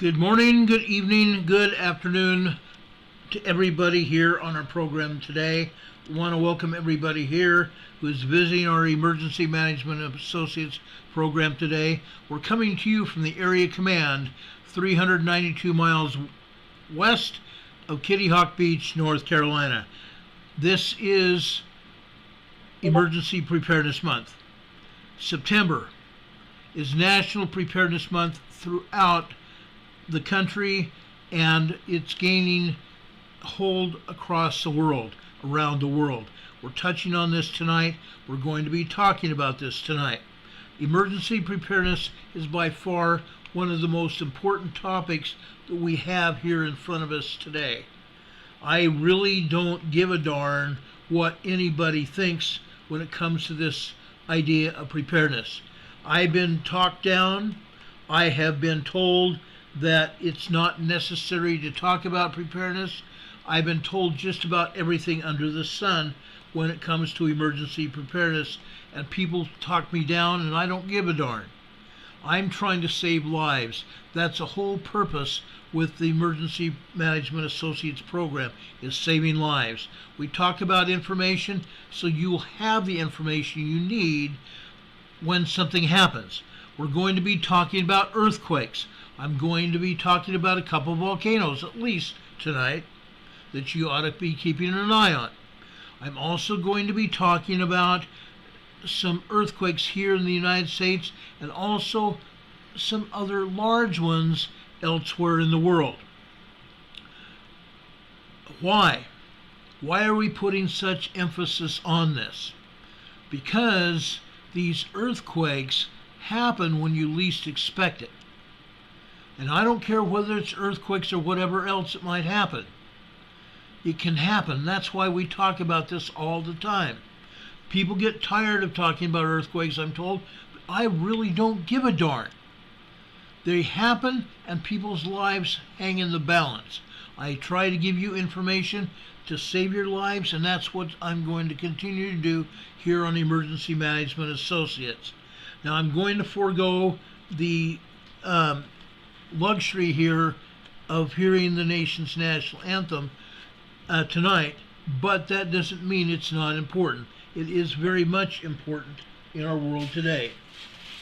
Good morning, good evening, good afternoon to everybody here on our program today. We want to welcome everybody here who is visiting our Emergency Management Associates program today. We're coming to you from the Area Command, 392 miles west of Kitty Hawk Beach, North Carolina. This is Emergency Preparedness Month. September is National Preparedness Month throughout the country, and it's gaining hold across the world, around the world. We're touching on this tonight. We're going to be talking about this tonight. Emergency preparedness is by far one of the most important topics that we have here in front of us today. I really don't give a darn what anybody thinks when it comes to this idea of preparedness. I've been talked down. I have been told that it's not necessary to talk about preparedness. I've been told just about everything under the sun when it comes to emergency preparedness, and people talk me down, and I don't give a darn. I'm trying to save lives. That's the whole purpose with the Emergency Management Associates program, is saving lives. We talk about information so you'll have the information you need when something happens. We're going to be talking about earthquakes. I'm going to be talking about a couple of volcanoes, at least tonight, that you ought to be keeping an eye on. I'm also going to be talking about some earthquakes here in the United States and also some other large ones elsewhere in the world. Why? Why are we putting such emphasis on this? Because these earthquakes happen when you least expect it. And I don't care whether it's earthquakes or whatever else it might happen. It can happen. That's why we talk about this all the time. People get tired of talking about earthquakes, I'm told, but I really don't give a darn. They happen, and people's lives hang in the balance. I try to give you information to save your lives, and that's what I'm going to continue to do here on Emergency Management Associates. Now, I'm going to forego the luxury here of hearing the nation's national anthem tonight, but that doesn't mean it's not important. It is very much important in our world today.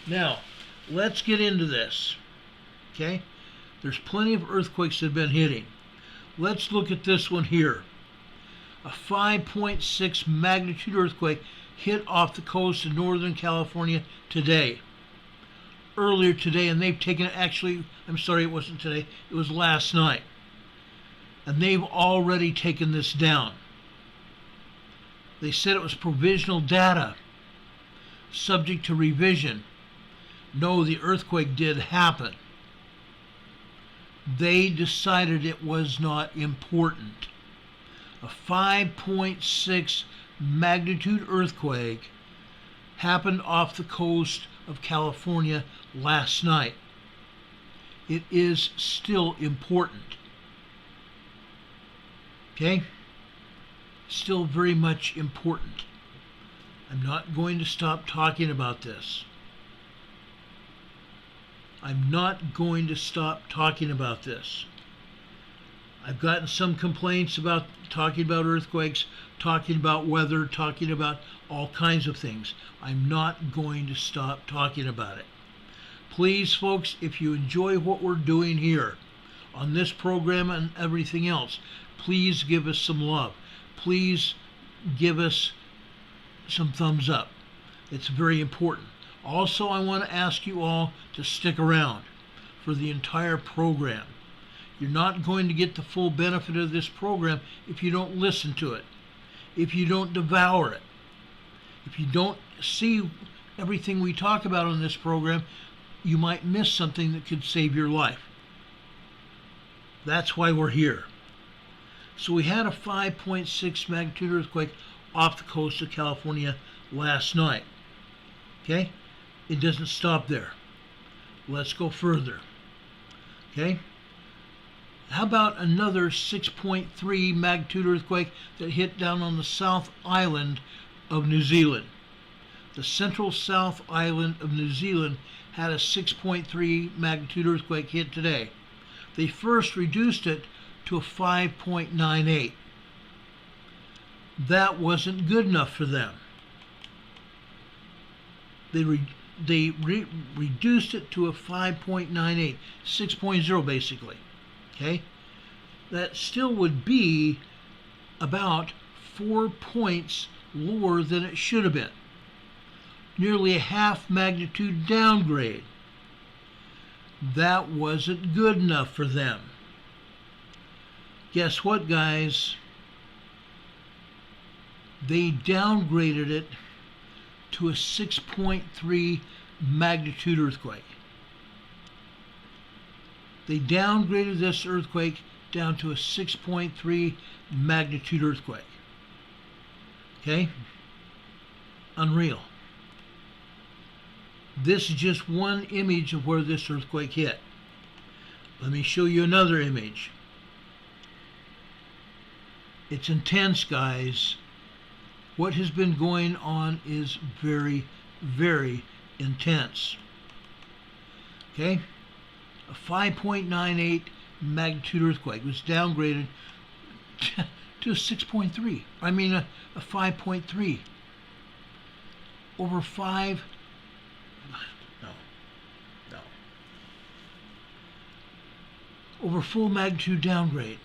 Now, let's get into this. Okay? There's plenty of earthquakes that have been hitting. Let's look at this one here. A 5.6 magnitude earthquake hit off the coast of Northern California today. Earlier today, and they've taken it, actually, I'm sorry, it wasn't today, it was last night. And they've already taken this down. They said it was provisional data, subject to revision. No, the earthquake did happen. They decided it was not important. A 5.6 magnitude earthquake happened off the coast of California last night. It is still important. Okay? Still very much important. I'm not going to stop talking about this. I'm not going to stop talking about this. I've gotten some complaints about talking about earthquakes, talking about weather, talking about all kinds of things. I'm not going to stop talking about it. Please, folks, if you enjoy what we're doing here on this program and everything else, please give us some love. Please give us some thumbs up. It's very important. Also, I want to ask you all to stick around for the entire program. You're not going to get the full benefit of this program if you don't listen to it, if you don't devour it, if you don't see everything we talk about on this program. You might miss something that could save your life. That's why we're here. So we had a 5.6 magnitude earthquake off the coast of California last night. Okay? It doesn't stop there. Let's go further. Okay? How about another 6.3 magnitude earthquake that hit down on the South Island of New Zealand? The central South Island of New Zealand had a 6.3 magnitude earthquake hit today. They first reduced it to a 5.98. That wasn't good enough for them. They reduced it to a 5.98, 6.0 basically. Okay? That still would be about 4 points lower than it should have been. Nearly a half magnitude downgrade. That wasn't good enough for them. Guess what, guys? They downgraded it to a 6.3 magnitude earthquake. They downgraded this earthquake down to a 6.3 magnitude earthquake. Okay? Unreal. This is just one image of where this earthquake hit. Let me show you another image. It's intense, guys. What has been going on is very, very intense. Okay? A 5.98 magnitude earthquake was downgraded to a 6.3. I mean a 5.3. Over 5. No. Over full magnitude downgrade.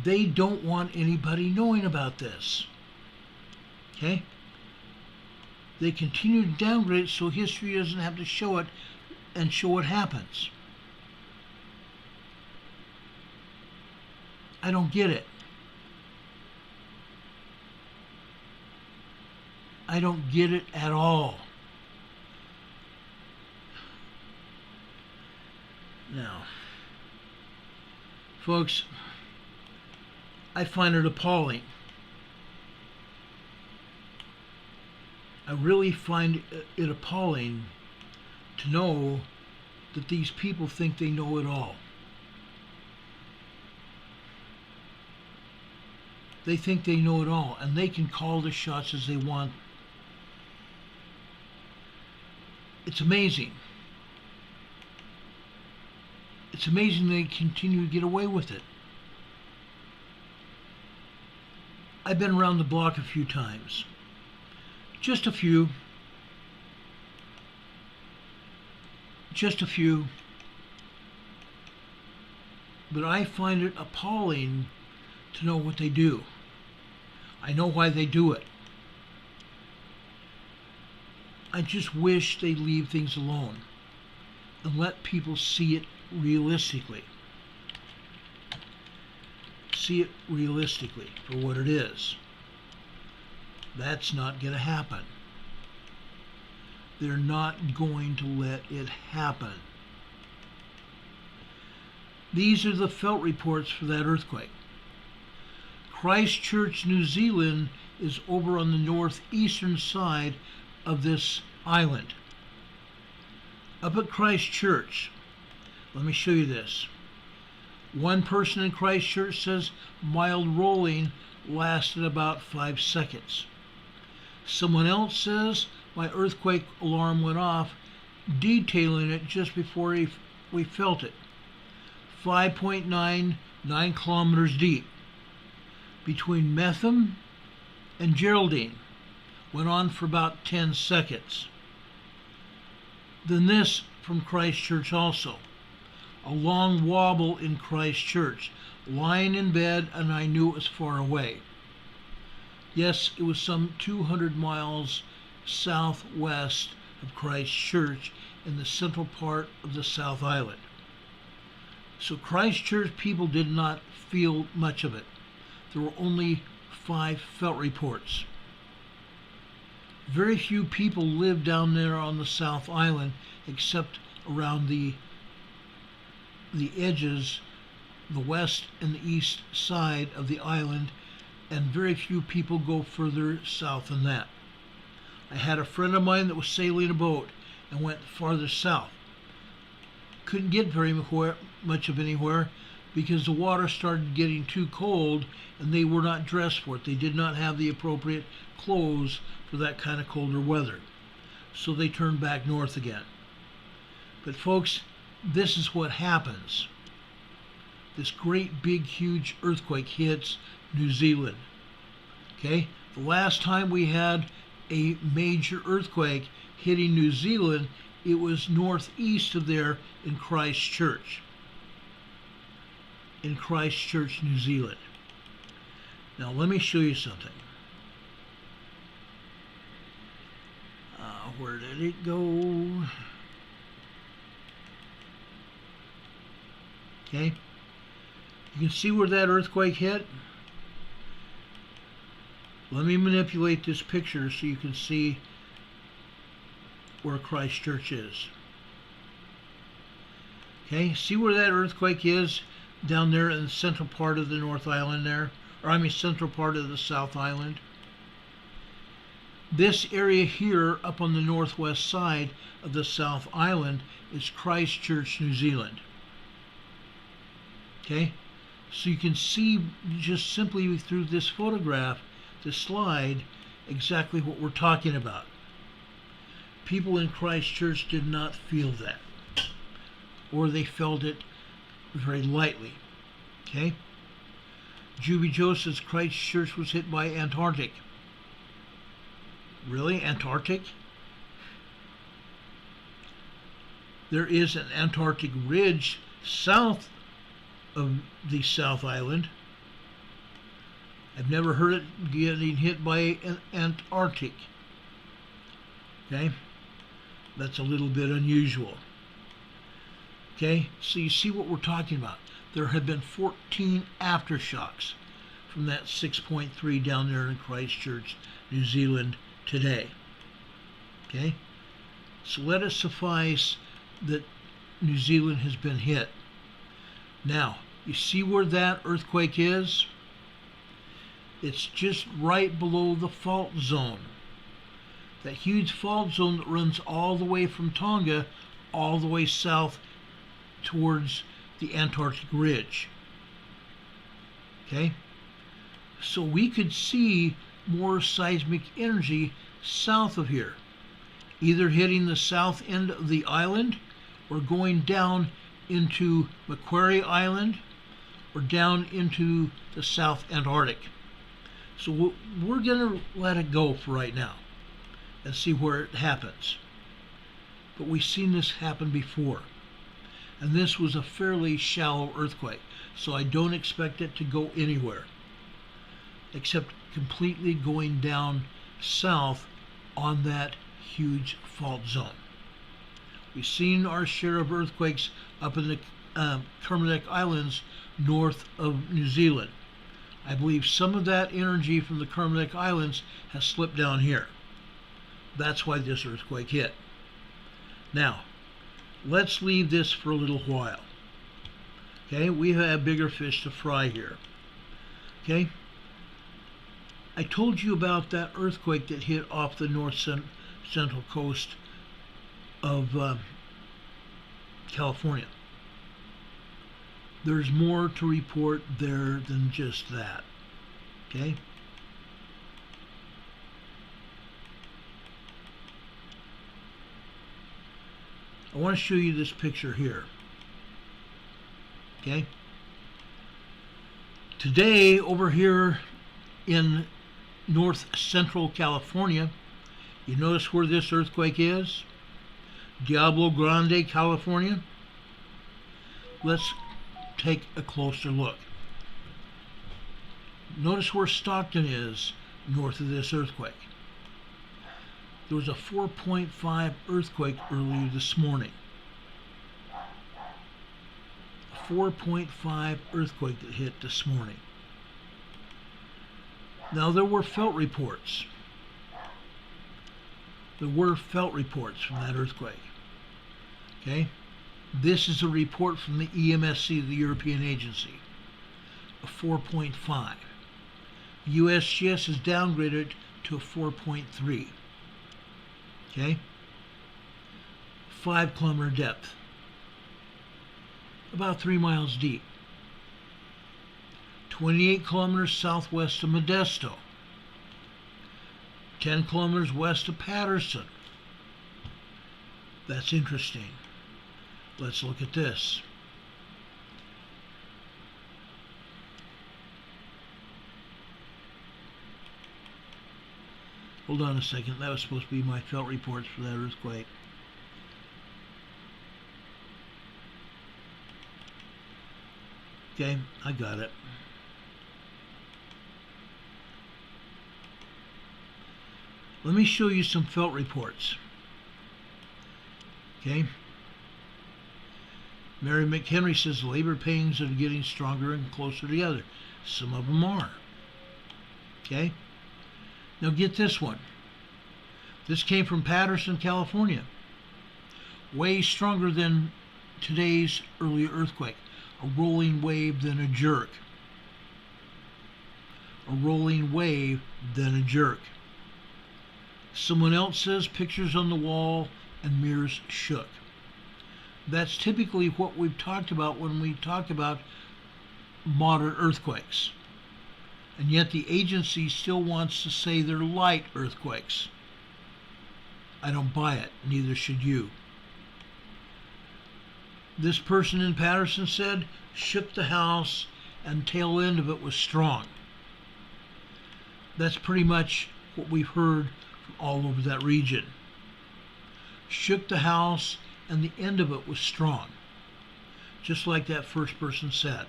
They don't want anybody knowing about this. Okay? They continue to downgrade it so history doesn't have to show it and show what happens. I don't get it. I don't get it at all. Now, folks, I find it appalling. I really find it appalling to know that these people think they know it all. They think they know it all, and they can call the shots as they want. It's amazing. It's amazing they continue to get away with it. I've been around the block a few times. Just a few. Just a few. But I find it appalling to know what they do. I know why they do it. I just wish they'd leave things alone and let people see it realistically. See it realistically for what it is. That's not going to happen. They're not going to let it happen. These are the felt reports for that earthquake. Christchurch, New Zealand is over on the northeastern side of this island. Up at Christchurch, let me show you this. One person in Christchurch says mild rolling lasted about 5 seconds. Someone else says my earthquake alarm went off, detailing it just before we felt it. 5.9 kilometers deep. Between Metham and Geraldine. Went on for about 10 seconds. Then this from Christchurch also. A long wobble in Christchurch. Lying in bed and I knew it was far away. Yes, it was some 200 miles southwest of Christchurch in the central part of the South Island. So Christchurch people did not feel much of it. There were only 5 felt reports. Very few people live down there on the South Island except around the edges, the west and the east side of the island, and very few people go further south than that. I had a friend of mine that was sailing a boat and went farther south. Couldn't get very much of anywhere because the water started getting too cold and they were not dressed for it. They did not have the appropriate clothes for that kind of colder weather. So they turned back north again. But folks, this is what happens. This great big huge earthquake hits New Zealand. Okay, the last time we had a major earthquake hitting New Zealand, it was northeast of there in Christchurch. In Christchurch, New Zealand. Now let me show you something. Where did it go? Okay. You can see where that earthquake hit. Let me manipulate this picture so you can see where Christchurch is. Okay, see where that earthquake is down there in the central part of the North Island there? Or I mean central part of the South Island. This area here up on the northwest side of the South Island is Christchurch, New Zealand. Okay, so you can see just simply through this photograph, this slide, exactly what we're talking about. People in Christchurch did not feel that, or they felt it very lightly. Okay, Juby Joe says Christchurch was hit by Antarctic. Really? Antarctic? There is an Antarctic ridge south of the South Island. I've never heard it getting hit by an Antarctic. Okay? That's a little bit unusual. Okay? So you see what we're talking about. There have been 14 aftershocks from that 6.3 down there in Christchurch, New Zealand today. Okay? So let it suffice that New Zealand has been hit. Now, you see where that earthquake is? It's just right below the fault zone. That huge fault zone that runs all the way from Tonga all the way south towards the Antarctic ridge. Okay? So we could see more seismic energy south of here, either hitting the south end of the island or going down into Macquarie Island or down into the South Antarctic. So we're going to let it go for right now and see where it happens. But we've seen this happen before. And this was a fairly shallow earthquake, so I don't expect it to go anywhere except completely going down south on that huge fault zone. We've seen our share of earthquakes up in the Kermadec Islands north of New Zealand. I believe some of that energy from the Kermadec Islands has slipped down here. That's why this earthquake hit. Now, let's leave this for a little while. Okay, we have bigger fish to fry here. Okay, I told you about that earthquake that hit off the north central coast of California. There's more to report there than just that. Okay? I want to show you this picture here. Okay? Today, over here in north central California, you notice where this earthquake is? Diablo Grande, California. Let's take a closer look. Notice where Stockton is north of this earthquake. There was a 4.5 earthquake earlier this morning. A 4.5 earthquake that hit this morning. Now there were felt reports. There were felt reports from that earthquake. Okay? This is a report from the EMSC, the European agency, a 4.5. USGS has downgraded to a 4.3. Okay? 5 kilometer depth. About 3 miles deep. 28 kilometers southwest of Modesto. 10 kilometers west of Patterson. That's interesting. Let's look at this. Hold on a second. That was supposed to be my felt reports for that earthquake. Okay, I got it. Let me show you some felt reports. Okay. Mary McHenry says labor pains are getting stronger and closer together. Some of them are. Okay. Now get this one. This came from Patterson, California. Way stronger than today's earlier earthquake. A rolling wave, then a jerk. A rolling wave, then a jerk. Someone else says pictures on the wall and mirrors shook. That's typically what we've talked about when we talk about moderate earthquakes. And yet the agency still wants to say they're light earthquakes. I don't buy it, neither should you. This person in Patterson said shook the house and tail end of it was strong. That's pretty much what we've heard from all over that region. Shook the house and the end of it was strong. Just like that first person said.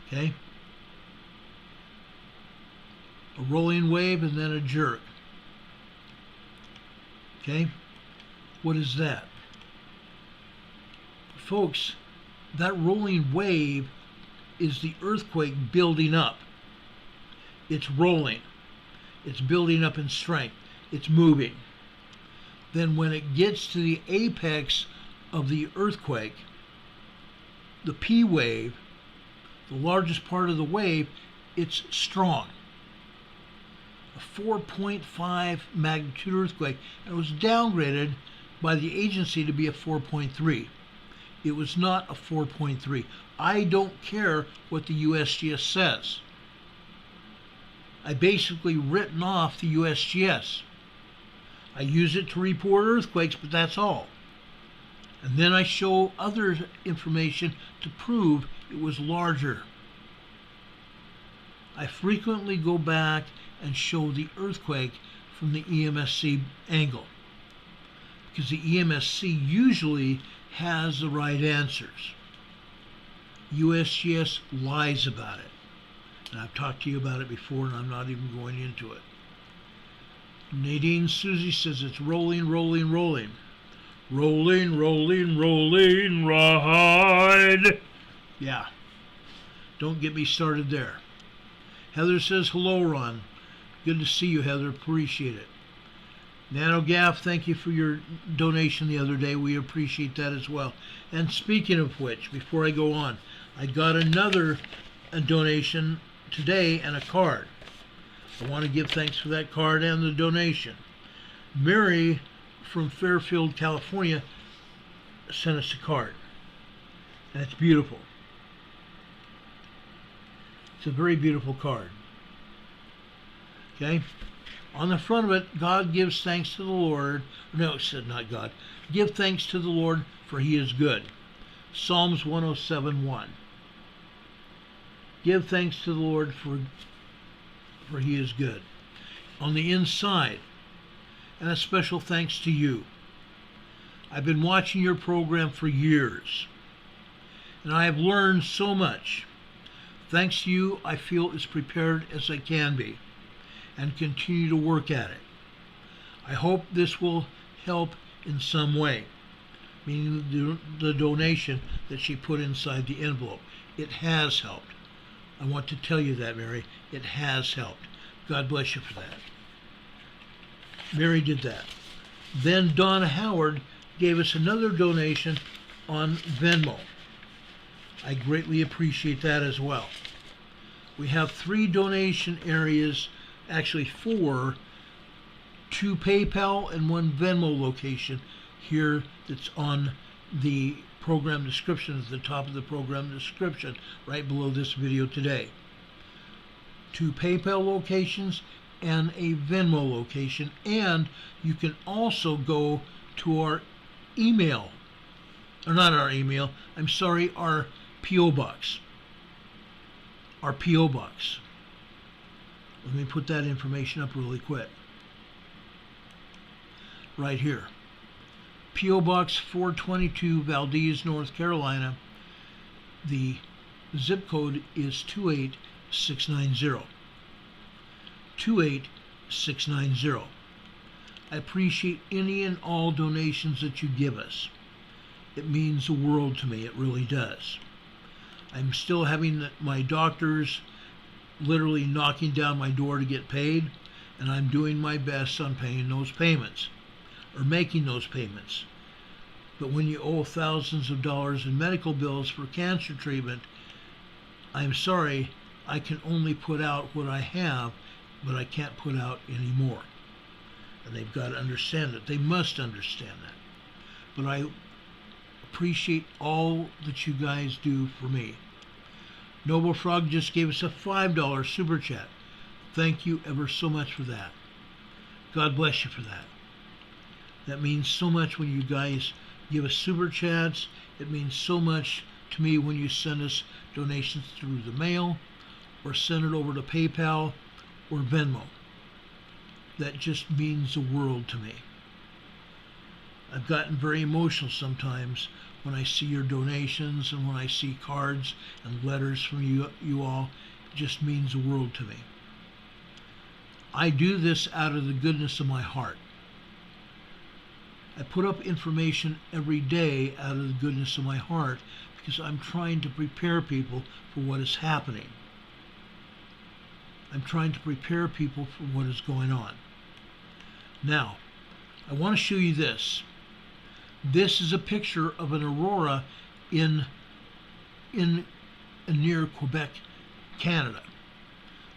Okay? A rolling wave and then a jerk. Okay? What is that? Folks, that rolling wave is the earthquake building up. It's rolling. It's building up in strength. It's moving. Then when it gets to the apex of the earthquake, the P wave, the largest part of the wave, it's strong. A 4.5 magnitude earthquake, and it was downgraded by the agency to be a 4.3. It was not a 4.3. I don't care what the USGS says. I basically written off the USGS. I use it to report earthquakes, but that's all. And then I show other information to prove it was larger. I frequently go back and show the earthquake from the EMSC angle, because the EMSC usually has the right answers. USGS lies about it. And I've talked to you about it before, and I'm not even going into it. Nadine Susie says it's rolling, rolling, rolling. Rolling, rolling, rolling, ride. Yeah. Don't get me started there. Heather says, hello, Ron. Good to see you, Heather. Appreciate it. NanoGaff, thank you for your donation the other day. We appreciate that as well. And speaking of which, before I go on, I got another donation today and a card. I want to give thanks for that card and the donation. Mary from Fairfield, California sent us a card. And it's beautiful. It's a very beautiful card. Okay? On the front of it, God gives thanks to the Lord. No, it said not God. Give thanks to the Lord, for he is good. Psalms 107:1. Give thanks to the Lord, for he is good. On the inside, and a special thanks to you. I've been watching your program for years, and I have learned so much. Thanks to you, I feel as prepared as I can be, and continue to work at it. I hope this will help in some way, meaning the donation that she put inside the envelope. It has helped. I want to tell you that, Mary. It has helped. God bless you for that. Mary did that. Then Donna Howard gave us another donation on Venmo. I greatly appreciate that as well. We have 3 donation areas, actually 4, 2 PayPal and 1 Venmo location here that's on the program description, at the top of the program description, right below this video today. 2 PayPal locations and a Venmo location, and you can also go to our email or not our email, I'm sorry, our P.O. Box. Our P.O. Box. Let me put that information up really quick. Right here. P.O. Box 422, Valdese, North Carolina. The zip code is 28690. 28690. I appreciate any and all donations that you give us. It means the world to me. It really does. I'm still having my doctors literally knocking down my door to get paid, and I'm doing my best on paying those payments, or making those payments. But when you owe thousands of dollars in medical bills for cancer treatment, I'm sorry, I can only put out what I have, but I can't put out any more. And they've got to understand it. They must understand that. But I appreciate all that you guys do for me. Noble Frog just gave us a $5 super chat. Thank you ever so much for that. God bless you for that. That means so much when you guys give us super chats. It means so much to me when you send us donations through the mail or send it over to PayPal or Venmo. That just means the world to me. I've gotten very emotional sometimes when I see your donations and when I see cards and letters from you all. It just means the world to me. I do this out of the goodness of my heart. I put up information every day out of the goodness of my heart because I'm trying to prepare people for what is happening. I'm trying to prepare people for what is going on. Now, I want to show you this. This is a picture of an aurora in near Quebec, Canada.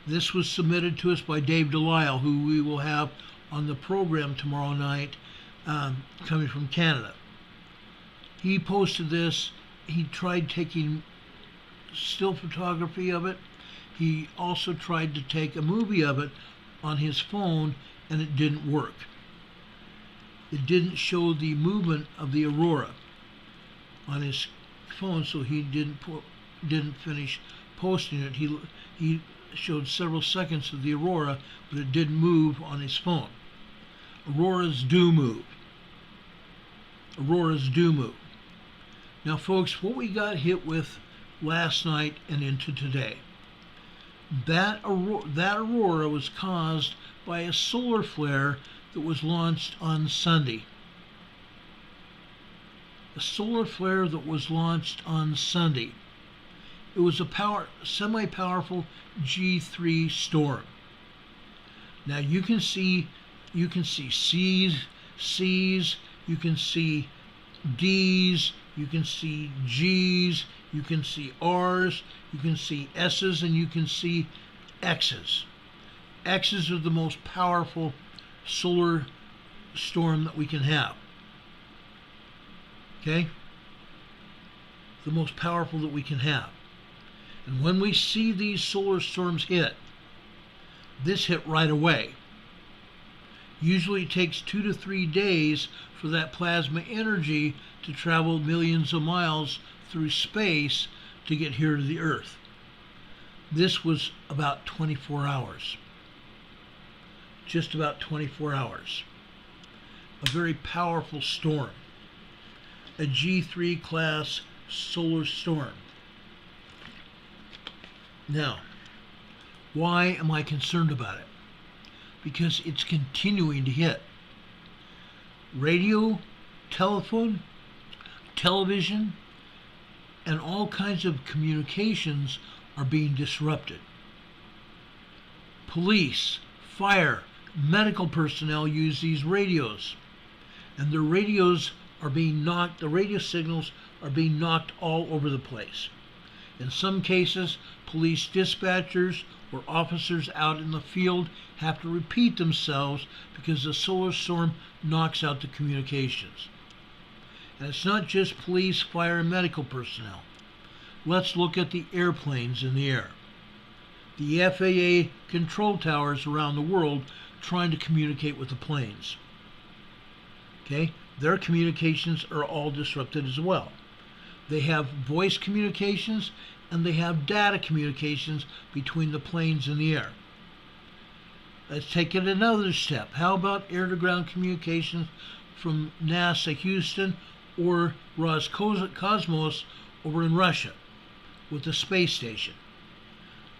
This was submitted to us by Dave Delisle, who we will have on the program tomorrow night, coming from Canada. He posted this. He tried taking still photography of it. He also tried to take a movie of it on his phone, and it didn't work. It didn't show the movement of the aurora on his phone, so he didn't finish posting it. He showed several seconds of the aurora, but it didn't move on his phone. Auroras do move. Auroras do move. Now, folks, what we got hit with last night and into today, that aurora was caused by a solar flare that was launched on Sunday. A solar flare that was launched on Sunday. It was a semi-powerful G3 storm. Now you can see C's, you can see D's, you can see G's, you can see R's, you can see S's, and you can see X's. X's are the most powerful solar storm that we can have. Okay? The most powerful that we can have. And when we see these solar storms hit, this hit right away. Usually it takes 2 to 3 days for that plasma energy to travel millions of miles through space to get here to the Earth. This was about 24 hours. Just about 24 hours. A very powerful storm. A G3 class solar storm. Now, why am I concerned about it? Because it's continuing to hit. Radio, telephone, television, and all kinds of communications are being disrupted. Police, fire, medical personnel use these radios, and the radios are being knocked, the radio signals are being knocked all over the place. In some cases, police dispatchers or officers out in the field have to repeat themselves because the solar storm knocks out the communications. And it's not just police, fire, and medical personnel. Let's look at the airplanes in the air. The FAA control towers around the world trying to communicate with the planes. Okay? their communications are all disrupted as well. They have voice communications and they have data communications between the planes in the air. Let's take it another step. How about air-to-ground communications from NASA Houston or Roscosmos over in Russia with the space station?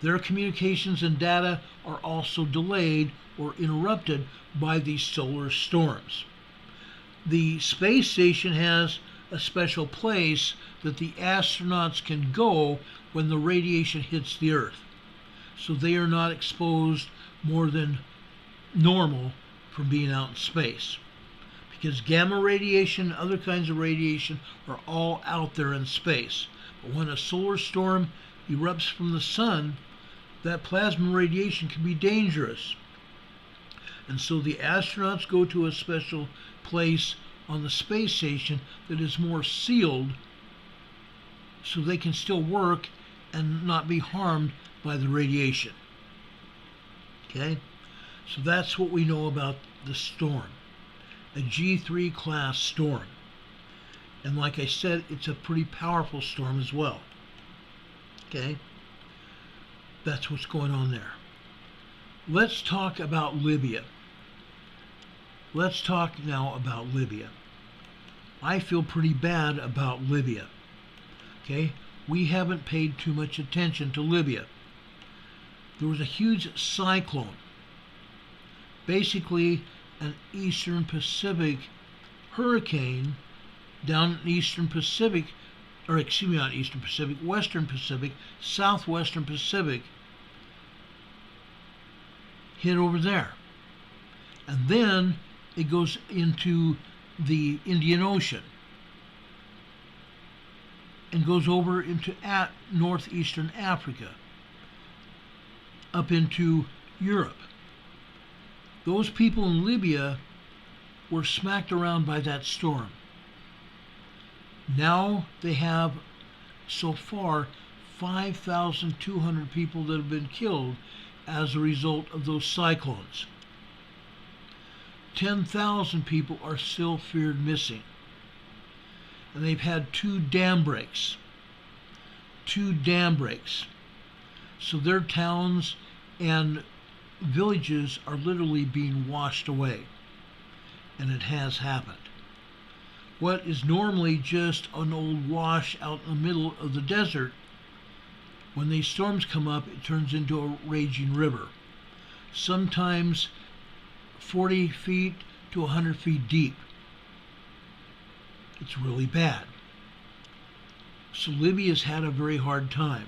Their communications and data are also delayed or interrupted by these solar storms. The space station has a special place that the astronauts can go when the radiation hits the Earth, so they are not exposed more than normal from being out in space. Because gamma radiation and other kinds of radiation are all out there in space. But when a solar storm erupts from the sun, that plasma radiation can be dangerous. And so the astronauts go to a special place on the space station that is more sealed so they can still work and not be harmed by the radiation. Okay? So that's what we know about the storm. A G3 class storm. And like I said, it's a pretty powerful storm as well. Okay? That's what's going on there. Let's talk about Libya. Let's talk now about Libya. I feel pretty bad about Libya. Okay? We haven't paid too much attention to Libya. There was a huge cyclone. Basically, an Eastern Pacific hurricane down in Eastern Pacific, or excuse me, not Eastern Pacific, Western Pacific, Southwestern Pacific, hit over there. And then it goes into the Indian Ocean and goes over into northeastern Africa, up into Europe. Those people in Libya were smacked around by that storm. Now they have, so far, 5,200 people that have been killed as a result of those cyclones. 10,000 people are still feared missing. And they've had 2 dam breaks. 2 dam breaks. So their towns and villages are literally being washed away. And it has happened. What is normally just an old wash out in the middle of the desert, when these storms come up, it turns into a raging river. Sometimes 40 feet to 100 feet deep. It's really bad. So Libya's had a very hard time.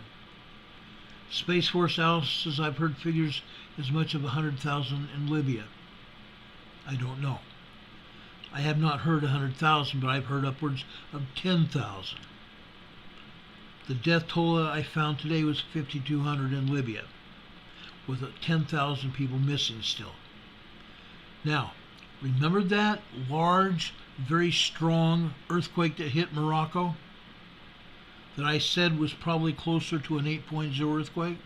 Space Force says I've heard figures as much of 100,000 in Libya. I don't know. I have not heard 100,000, but I've heard upwards of 10,000. The death toll I found today was 5,200 in Libya, with 10,000 people missing still. Now, remember that large, very strong earthquake that hit Morocco that I said was probably closer to an 8.0 earthquake?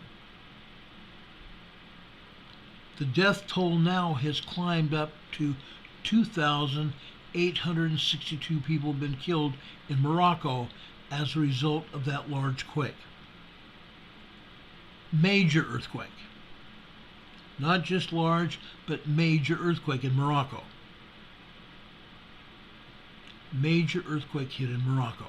The death toll now has climbed up to 2,862 people have been killed in Morocco as a result of that large quake. Major earthquake. Not just large, but major earthquake in Morocco. Major earthquake hit in Morocco.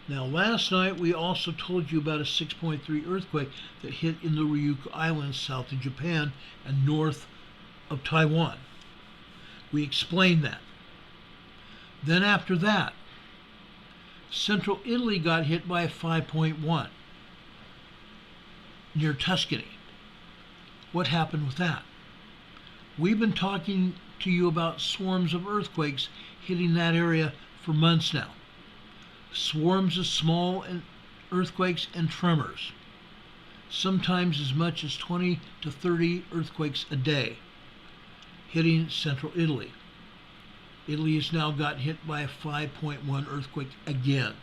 Now, last night we also told you about a 6.3 earthquake that hit in the Ryukyu Islands south of Japan and north of Taiwan. We explained that. Then after that, central Italy got hit by a 5.1 near Tuscany. What happened with that? We've been talking to you about swarms of earthquakes hitting that area for months now. Swarms of small earthquakes and tremors. Sometimes as much as 20 to 30 earthquakes a day hitting central Italy. Italy has now got hit by a 5.1 earthquake again.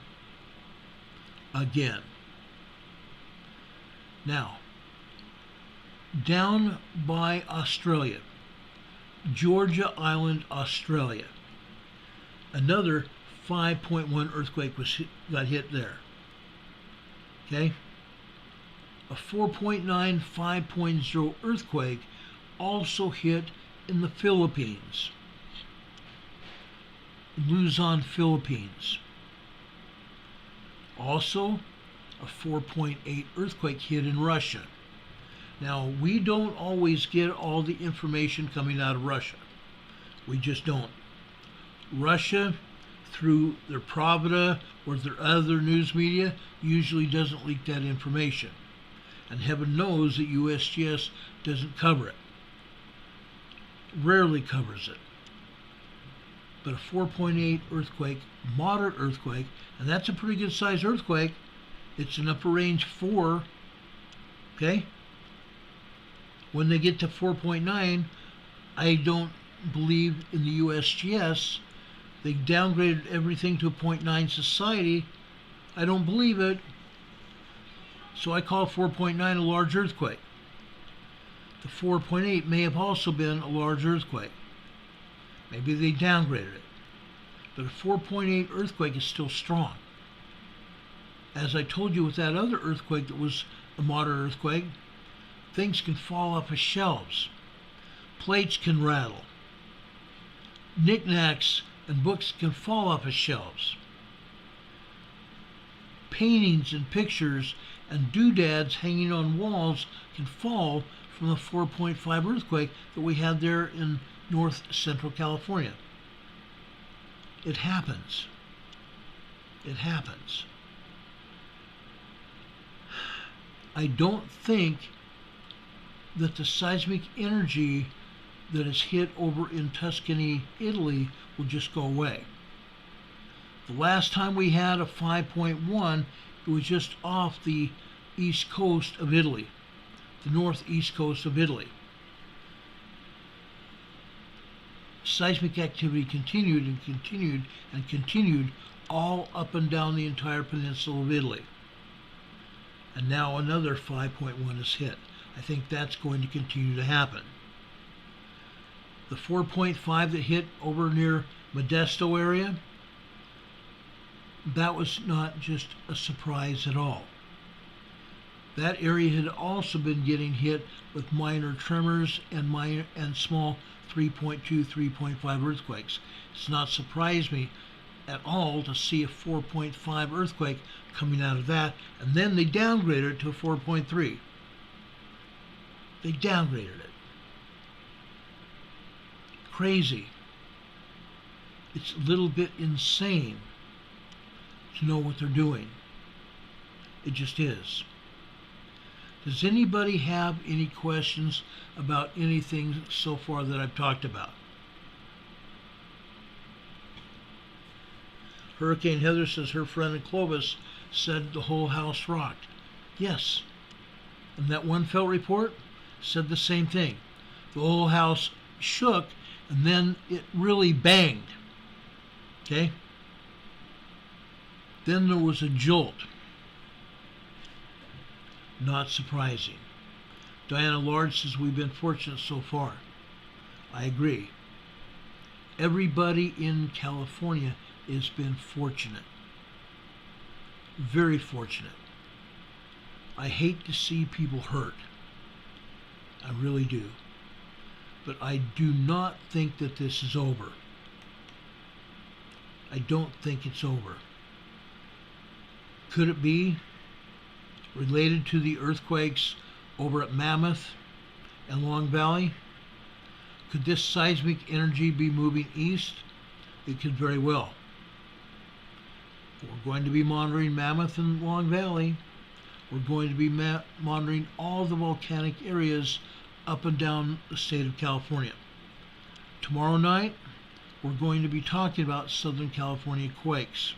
Now, down by Australia, Georgia Island, Australia, Another 5.1 earthquake got hit there. Okay? A 4.9, 5.0 earthquake also hit in the Philippines, Luzon, Philippines. Also, a 4.8 earthquake hit in Russia. Now, we don't always get all the information coming out of Russia. We just don't. Russia, through their Pravda or their other news media, usually doesn't leak that information. And heaven knows that USGS doesn't cover it. Rarely covers it. But a 4.8 earthquake, moderate earthquake, and that's a pretty good sized earthquake. It's an upper range 4, okay? When they get to 4.9, I don't believe in the USGS. They downgraded everything to a 0.9 society. I don't believe it. So I call 4.9 a large earthquake. The 4.8 may have also been a large earthquake. Maybe they downgraded it. But a 4.8 earthquake is still strong. As I told you with that other earthquake that was a moderate earthquake, things can fall off of shelves. Plates can rattle. Knickknacks and books can fall off of shelves. Paintings and pictures and doodads hanging on walls can fall from the 4.5 earthquake that we had there in north central California. It happens. It happens. I don't think that the seismic energy that is hit over in Tuscany, Italy, will just go away. The last time we had a 5.1, it was just off the east coast of Italy, the northeast coast of Italy. Seismic activity continued and continued and continued all up and down the entire peninsula of Italy. And now another 5.1 is hit. I think that's going to continue to happen. The 4.5 that hit over near Modesto area, that was not just a surprise at all. That area had also been getting hit with minor tremors and small 3.2, 3.5 earthquakes. It's not surprised me at all to see a 4.5 earthquake coming out of that, and then they downgraded it to a 4.3. They downgraded it. Crazy. It's a little bit insane to know what they're doing. It just is. Does anybody have any questions about anything so far that I've talked about? Hurricane Heather says her friend in Clovis said the whole house rocked. Yes. And that one felt report said the same thing. The whole house shook and then it really banged. Okay? Then there was a jolt. Not surprising. Diana Large says we've been fortunate so far. I agree. Everybody in California has been fortunate. Very fortunate. I hate to see people hurt. I really do. But I do not think that this is over. I don't think it's over. Could it be related to the earthquakes over at Mammoth and Long Valley? Could this seismic energy be moving east? It could very well. We're going to be monitoring Mammoth and Long Valley. We're going to be monitoring all the volcanic areas up and down the state of California. Tomorrow night, we're going to be talking about Southern California quakes.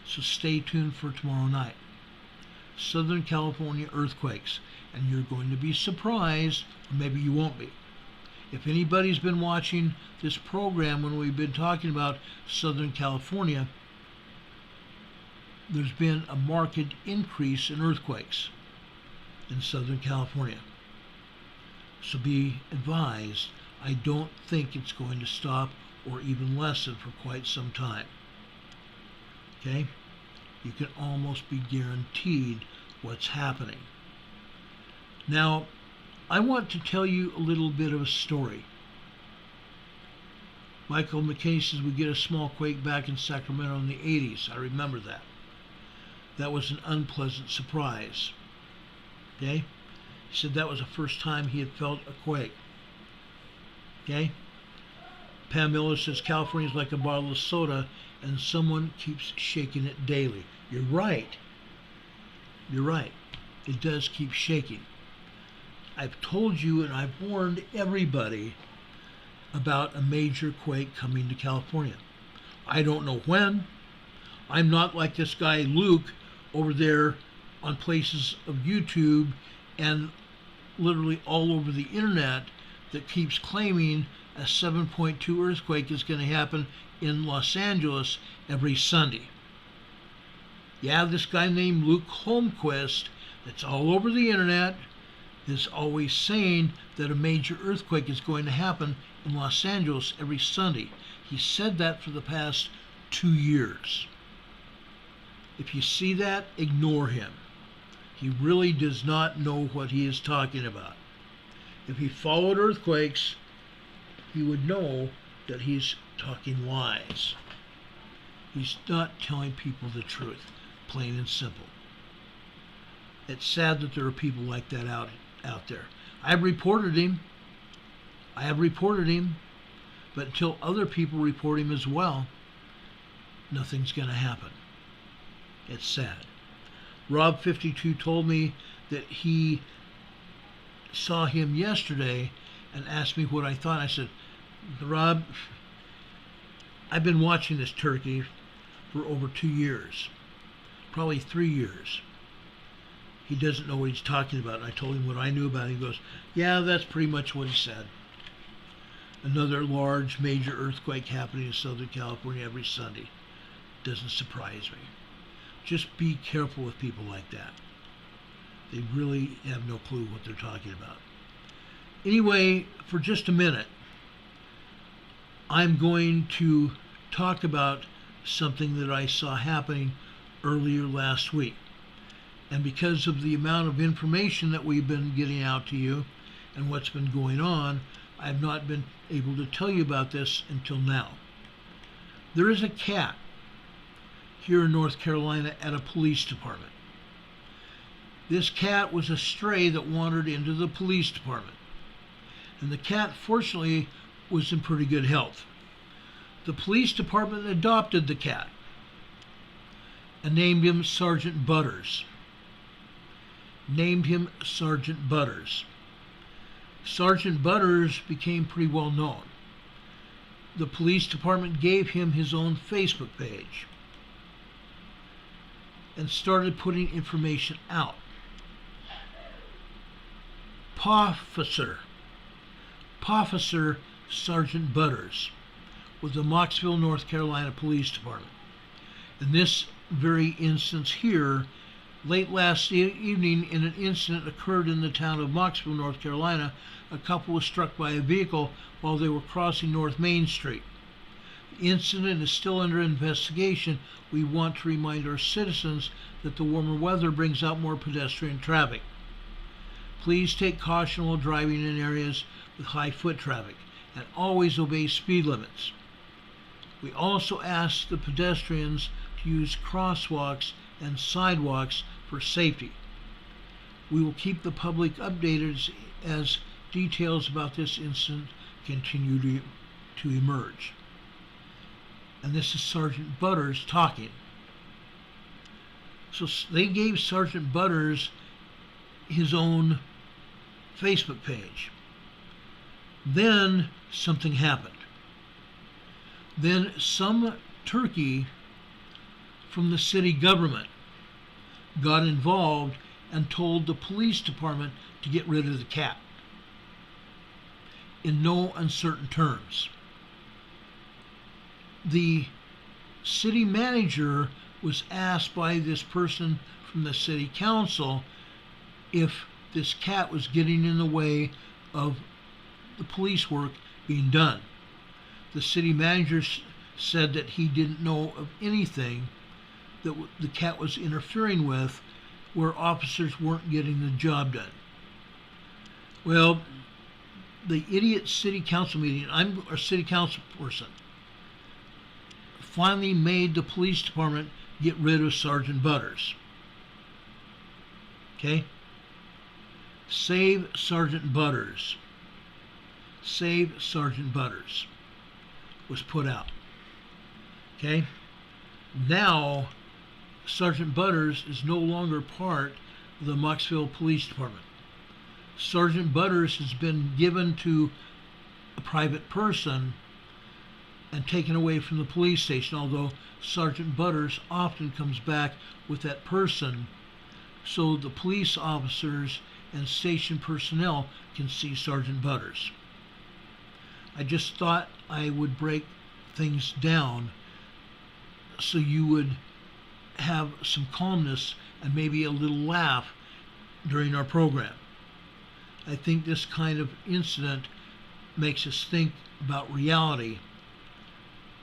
So stay tuned for tomorrow night. Southern California earthquakes. And you're going to be surprised, or maybe you won't be. If anybody's been watching this program when we've been talking about Southern California, there's been a marked increase in earthquakes in Southern California. So be advised, I don't think it's going to stop or even less than for quite some time. Okay? You can almost be guaranteed what's happening. Now, I want to tell you a little bit of a story. Michael McKay says we get a small quake back in Sacramento in the 80s. I remember that. That was an unpleasant surprise. Okay? He said that was the first time he had felt a quake. Okay? Pam Miller says California's like a bottle of soda and someone keeps shaking it daily. You're right. You're right. It does keep shaking. I've told you and I've warned everybody about a major quake coming to California. I don't know when. I'm not like this guy Luke over there on places of YouTube and literally all over the internet that keeps claiming a 7.2 earthquake is going to happen in Los Angeles every Sunday. Yeah, this guy named Luke Holmquist that's all over the internet is always saying that a major earthquake is going to happen in Los Angeles every Sunday. He said that for the past 2 years. If you see that, ignore him. He really does not know what he is talking about. If he followed earthquakes, he would know that he's talking lies. He's not telling people the truth, plain and simple. It's sad that there are people like that out there. I have reported him, but until other people report him as well, nothing's going to happen. It's sad. Rob52 told me that he saw him yesterday and asked me what I thought. I said, Rob, I've been watching this turkey for over 2 years, probably 3 years. He doesn't know what he's talking about. And I told him what I knew about it. He goes, yeah, that's pretty much what he said. Another large major earthquake happening in Southern California every Sunday. Doesn't surprise me. Just be careful with people like that. They really have no clue what they're talking about. Anyway, for just a minute, I'm going to talk about something that I saw happening earlier last week. And because of the amount of information that we've been getting out to you and what's been going on, I've not been able to tell you about this until now. There is a cat here in North Carolina at a police department. This cat was a stray that wandered into the police department. And the cat, fortunately, was in pretty good health. The police department adopted the cat and named him Sergeant Butters. Sergeant Butters became pretty well known. The police department gave him his own Facebook page and started putting information out. Pofficer Sergeant Butters with the Mocksville, North Carolina Police Department. In this very instance here, late last evening, in an incident occurred in the town of Mocksville, North Carolina, a couple was struck by a vehicle while they were crossing North Main Street. The incident is still under investigation. We want to remind our citizens that the warmer weather brings out more pedestrian traffic. Please take caution while driving in areas with high foot traffic and always obey speed limits. We also ask the pedestrians to use crosswalks and sidewalks for safety. We will keep the public updated as details about this incident continue to emerge. And this is Sergeant Butters talking. So they gave Sergeant Butters his own Facebook page. Then something happened. Then some turkey from the city government got involved and told the police department to get rid of the cat in no uncertain terms. The city manager was asked by this person from the city council if this cat was getting in the way of the police work being done. The city manager said that he didn't know of anything that the cat was interfering with where officers weren't getting the job done. Well, the idiot city council meeting, I'm a city council person, finally made the police department get rid of Sergeant Butters. Okay? Save Sergeant Butters. Save Sergeant Butters was put out. Okay? Now, Sergeant Butters is no longer part of the Mocksville Police Department. Sergeant Butters has been given to a private person and taken away from the police station, although Sergeant Butters often comes back with that person so the police officers and station personnel can see Sergeant Butters. I just thought I would break things down so you would have some calmness and maybe a little laugh during our program. I think this kind of incident makes us think about reality.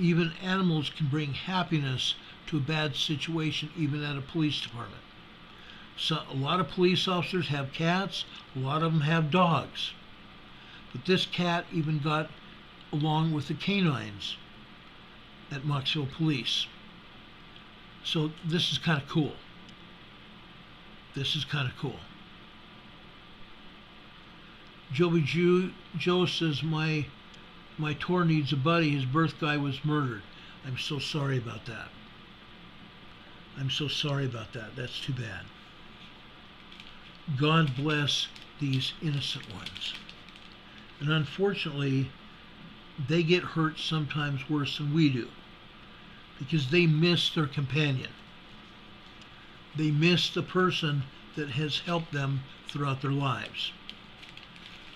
Even animals can bring happiness to a bad situation, even at a police department. So a lot of police officers have cats, a lot of them have dogs. But this cat even got along with the canines at Mocksville Police. So this is kind of cool. This is kind of cool. Joe says, my tour needs a buddy. His birth guy was murdered. I'm so sorry about that. I'm so sorry about that. That's too bad. God bless these innocent ones. And unfortunately, they get hurt sometimes worse than we do because they miss their companion. They miss the person that has helped them throughout their lives.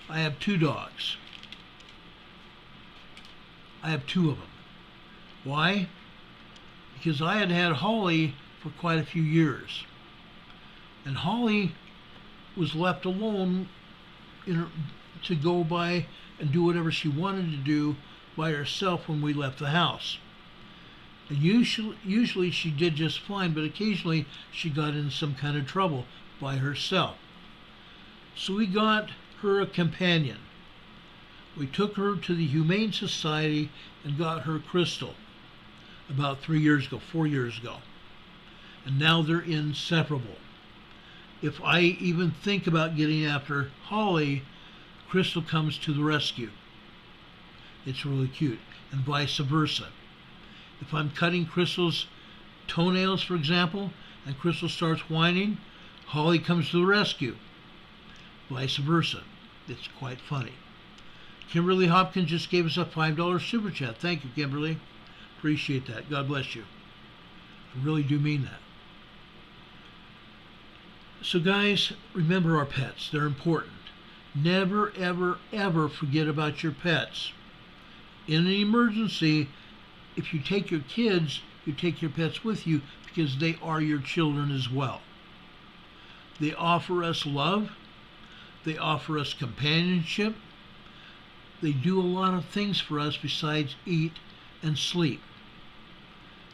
I have 2 dogs. I have 2 of them. Why? Because I had Holly for quite a few years. And Holly was left alone to go by and do whatever she wanted to do by herself when we left the house. And usually she did just fine, but occasionally she got in some kind of trouble by herself. So we got her a companion. We took her to the Humane Society and got her Crystal about 4 years ago. And now they're inseparable. If I even think about getting after Holly, Crystal comes to the rescue. It's really cute, and vice versa. If I'm cutting Crystal's toenails, for example, and Crystal starts whining, Holly comes to the rescue. Vice versa. It's quite funny. Kimberly Hopkins just gave us a $5 super chat. Thank you, Kimberly. Appreciate that. God bless you. I really do mean that. So guys, remember our pets. They're important. Never, ever, ever forget about your pets. In an emergency, if you take your kids, you take your pets with you because they are your children as well. They offer us love. They offer us companionship. They do a lot of things for us besides eat and sleep.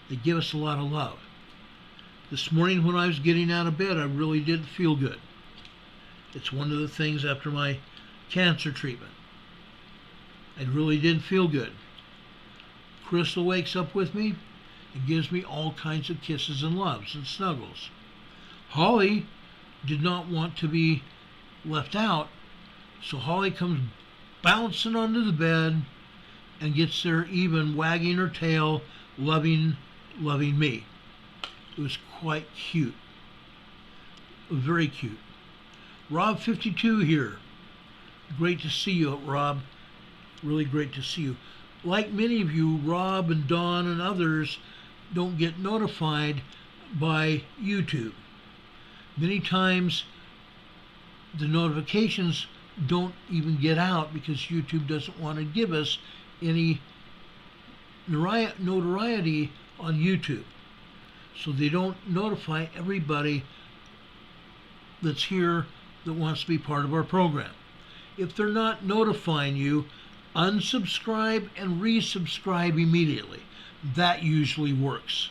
They give us a lot of love. This morning when I was getting out of bed, I really did feel good. It's one of the things after my cancer treatment. I really did feel good. Crystal wakes up with me and gives me all kinds of kisses and loves and snuggles. Holly did not want to be left out, so Holly comes bouncing under the bed and gets there even wagging her tail, loving me. It was quite cute. Very cute. Rob52 here. Great to see you, Rob. Really great to see you. Like many of you, Rob and Don and others don't get notified by YouTube. Many times the notifications don't even get out because YouTube doesn't want to give us any notoriety on YouTube. So they don't notify everybody that's here that wants to be part of our program. If they're not notifying you, Unsubscribe and resubscribe immediately. That usually works.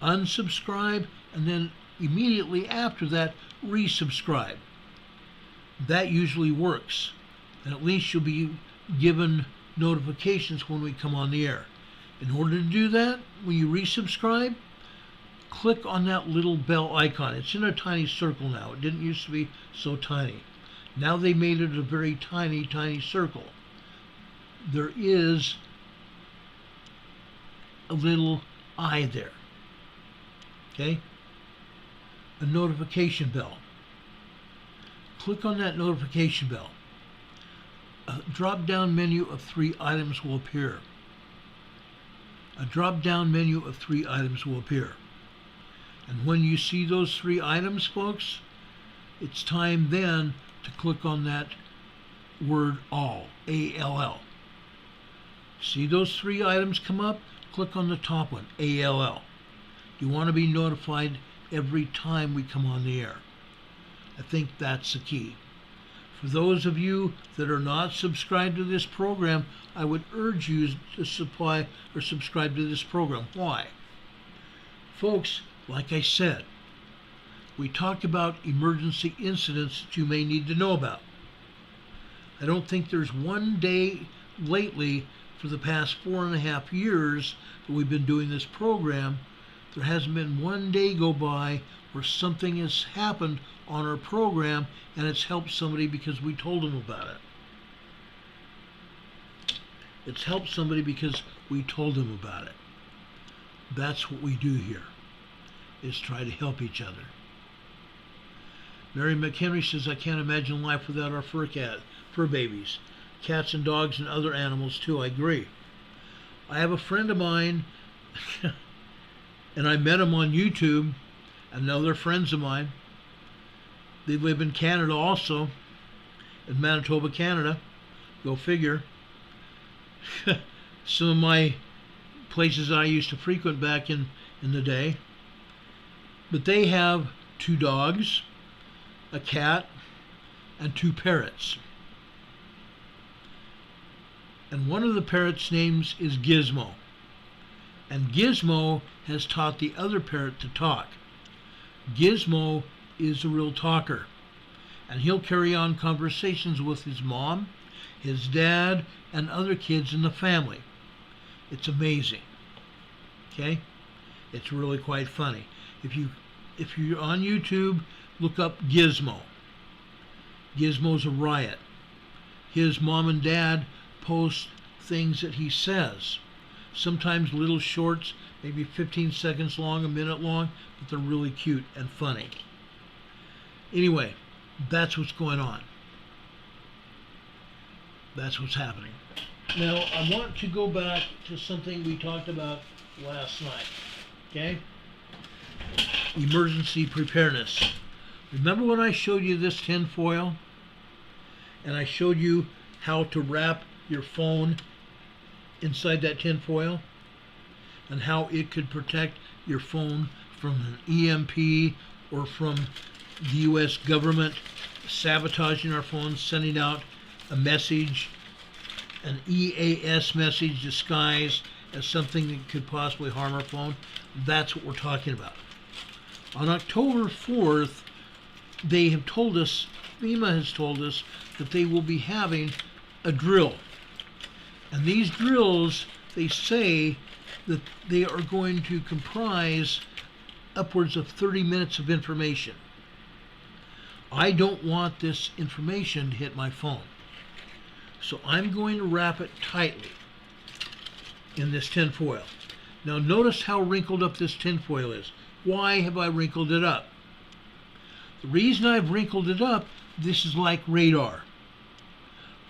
Unsubscribe and then immediately after that resubscribe. That usually works. And at least you'll be given notifications when we come on the air. In order to do that, when you resubscribe, click on that little bell icon. It's in a tiny circle now. It didn't used to be so tiny. Now they made it a very tiny, tiny circle. There is a little eye there. Okay? A notification bell. Click on that notification bell. A drop-down menu of 3 items will appear. A drop-down menu of 3 items will appear. And when you see those 3 items, folks, it's time then to click on that word all, A-L-L. See those 3 items come up? Click on the top one, A-L-L. You want to be notified every time we come on the air. I think that's the key. For those of you that are not subscribed to this program, I would urge you to subscribe to this program. Why? Folks, like I said, we talk about emergency incidents that you may need to know about. I don't think there's one day lately for the past 4.5 years that we've been doing this program, there hasn't been one day go by where something has happened on our program and it's helped somebody because we told them about it. It's helped somebody because we told them about it. That's what we do here, is try to help each other. Mary McHenry says, I can't imagine life without our fur babies. Cats and dogs and other animals too. I agree. I have a friend of mine and I met him on YouTube, and now they're friends of mine. They live in Canada also, in Manitoba, Canada. Go figure. Some of my places I used to frequent back in the day. But they have 2 dogs, a cat, and 2 parrots. And one of the parrots' names is Gizmo. And Gizmo has taught the other parrot to talk. Gizmo is a real talker. And he'll carry on conversations with his mom, his dad, and other kids in the family. It's amazing. Okay? It's really quite funny. If you're on YouTube, look up Gizmo. Gizmo's a riot. His mom and dad post things that he says. Sometimes little shorts, maybe 15 seconds long, a minute long, but they're really cute and funny. Anyway, that's what's going on. That's what's happening. Now, I want to go back to something we talked about last night. Okay? Emergency preparedness. Remember when I showed you this tin foil? And I showed you how to wrap your phone inside that tin foil? And how it could protect your phone from an EMP or from the U.S. government sabotaging our phones, sending out a message, an EAS message disguised as something that could possibly harm our phone. That's what we're talking about. On October 4th, they have told us, FEMA has told us, that they will be having a drill. And these drills, they say that they are going to comprise upwards of 30 minutes of information. I don't want this information to hit my phone. So I'm going to wrap it tightly in this tin foil. Now notice how wrinkled up this tin foil is. Why have I wrinkled it up? The reason I've wrinkled it up, this is like radar.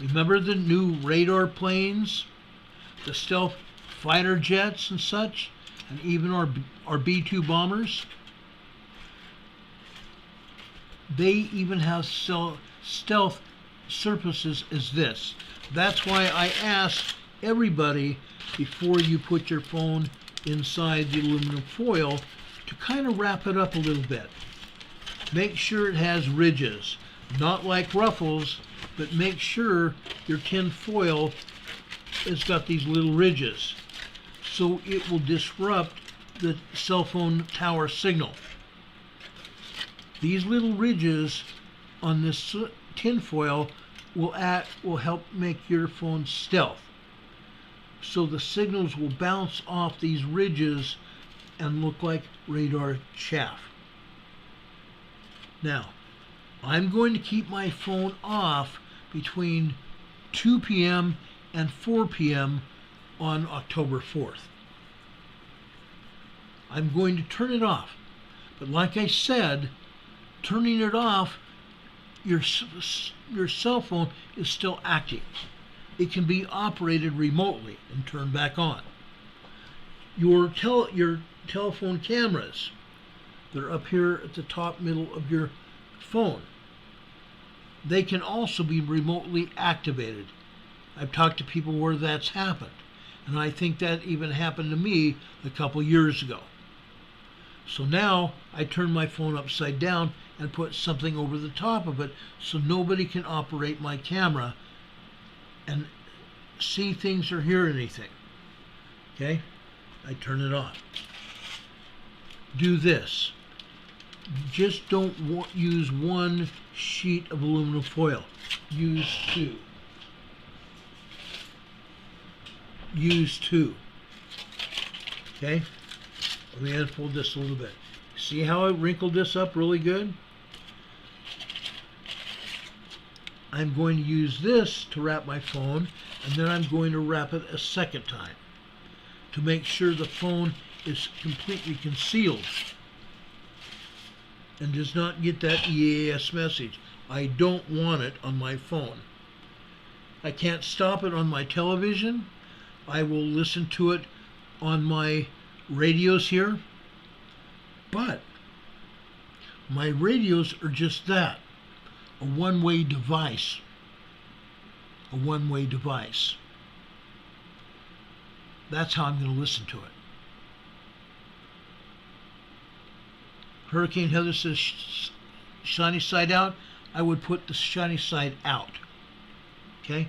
Remember the new radar planes, the stealth fighter jets and such, and even our B-2 bombers? They even have stealth surfaces as this. That's why I ask everybody before you put your phone inside the aluminum foil to kind of wrap it up a little bit. Make sure it has ridges, not like ruffles, but make sure your tin foil it's got these little ridges, so it will disrupt the cell phone tower signal. These little ridges on this tinfoil will help make your phone stealth. So the signals will bounce off these ridges and look like radar chaff. Now, I'm going to keep my phone off between 2 p.m. and 4 p.m. on October 4th. I'm going to turn it off. But like I said, turning it off, your cell phone is still active. It can be operated remotely and turned back on. Your telephone cameras, they're up here at the top middle of your phone. They can also be remotely activated. I've talked to people where that's happened, and I think that even happened to me a couple years ago. So now I turn my phone upside down and put something over the top of it so nobody can operate my camera and see things or hear anything. Okay? I turn it off. Do this. Just don't use one sheet of aluminum foil. Use two. Use two. Okay? Let me unfold this a little bit. See how I wrinkled this up really good? I'm going to use this to wrap my phone, and then I'm going to wrap it a second time to make sure the phone is completely concealed and does not get that EAS message. I don't want it on my phone. I can't stop it on my television. I will listen to it on my radios here, but my radios are just that, a one-way device. A one-way device. That's how I'm going to listen to it. Hurricane Heather says shiny side out. I would put the shiny side out. Okay?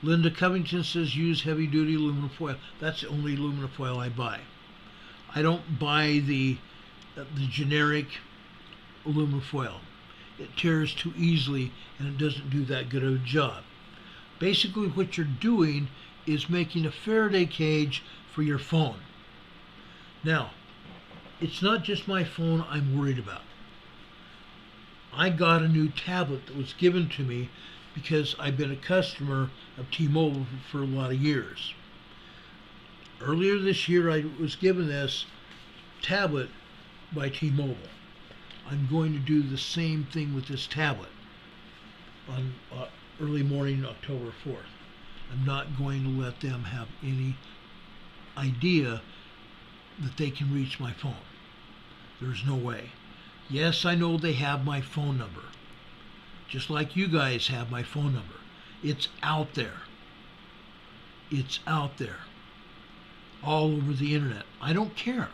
Linda Covington says use heavy-duty aluminum foil. That's the only aluminum foil I buy. I don't buy the generic aluminum foil. It tears too easily and it doesn't do that good of a job. Basically what you're doing is making a Faraday cage for your phone. Now, it's not just my phone I'm worried about. I got a new tablet that was given to me because I've been a customer of T-Mobile for a lot of years. Earlier this year I was given this tablet by T-Mobile. I'm going to do the same thing with this tablet on early morning October 4th. I'm not going to let them have any idea that they can reach my phone. There's no way. Yes, I know they have my phone number. Just like you guys have my phone number. It's out there. It's out there. All over the internet. I don't care.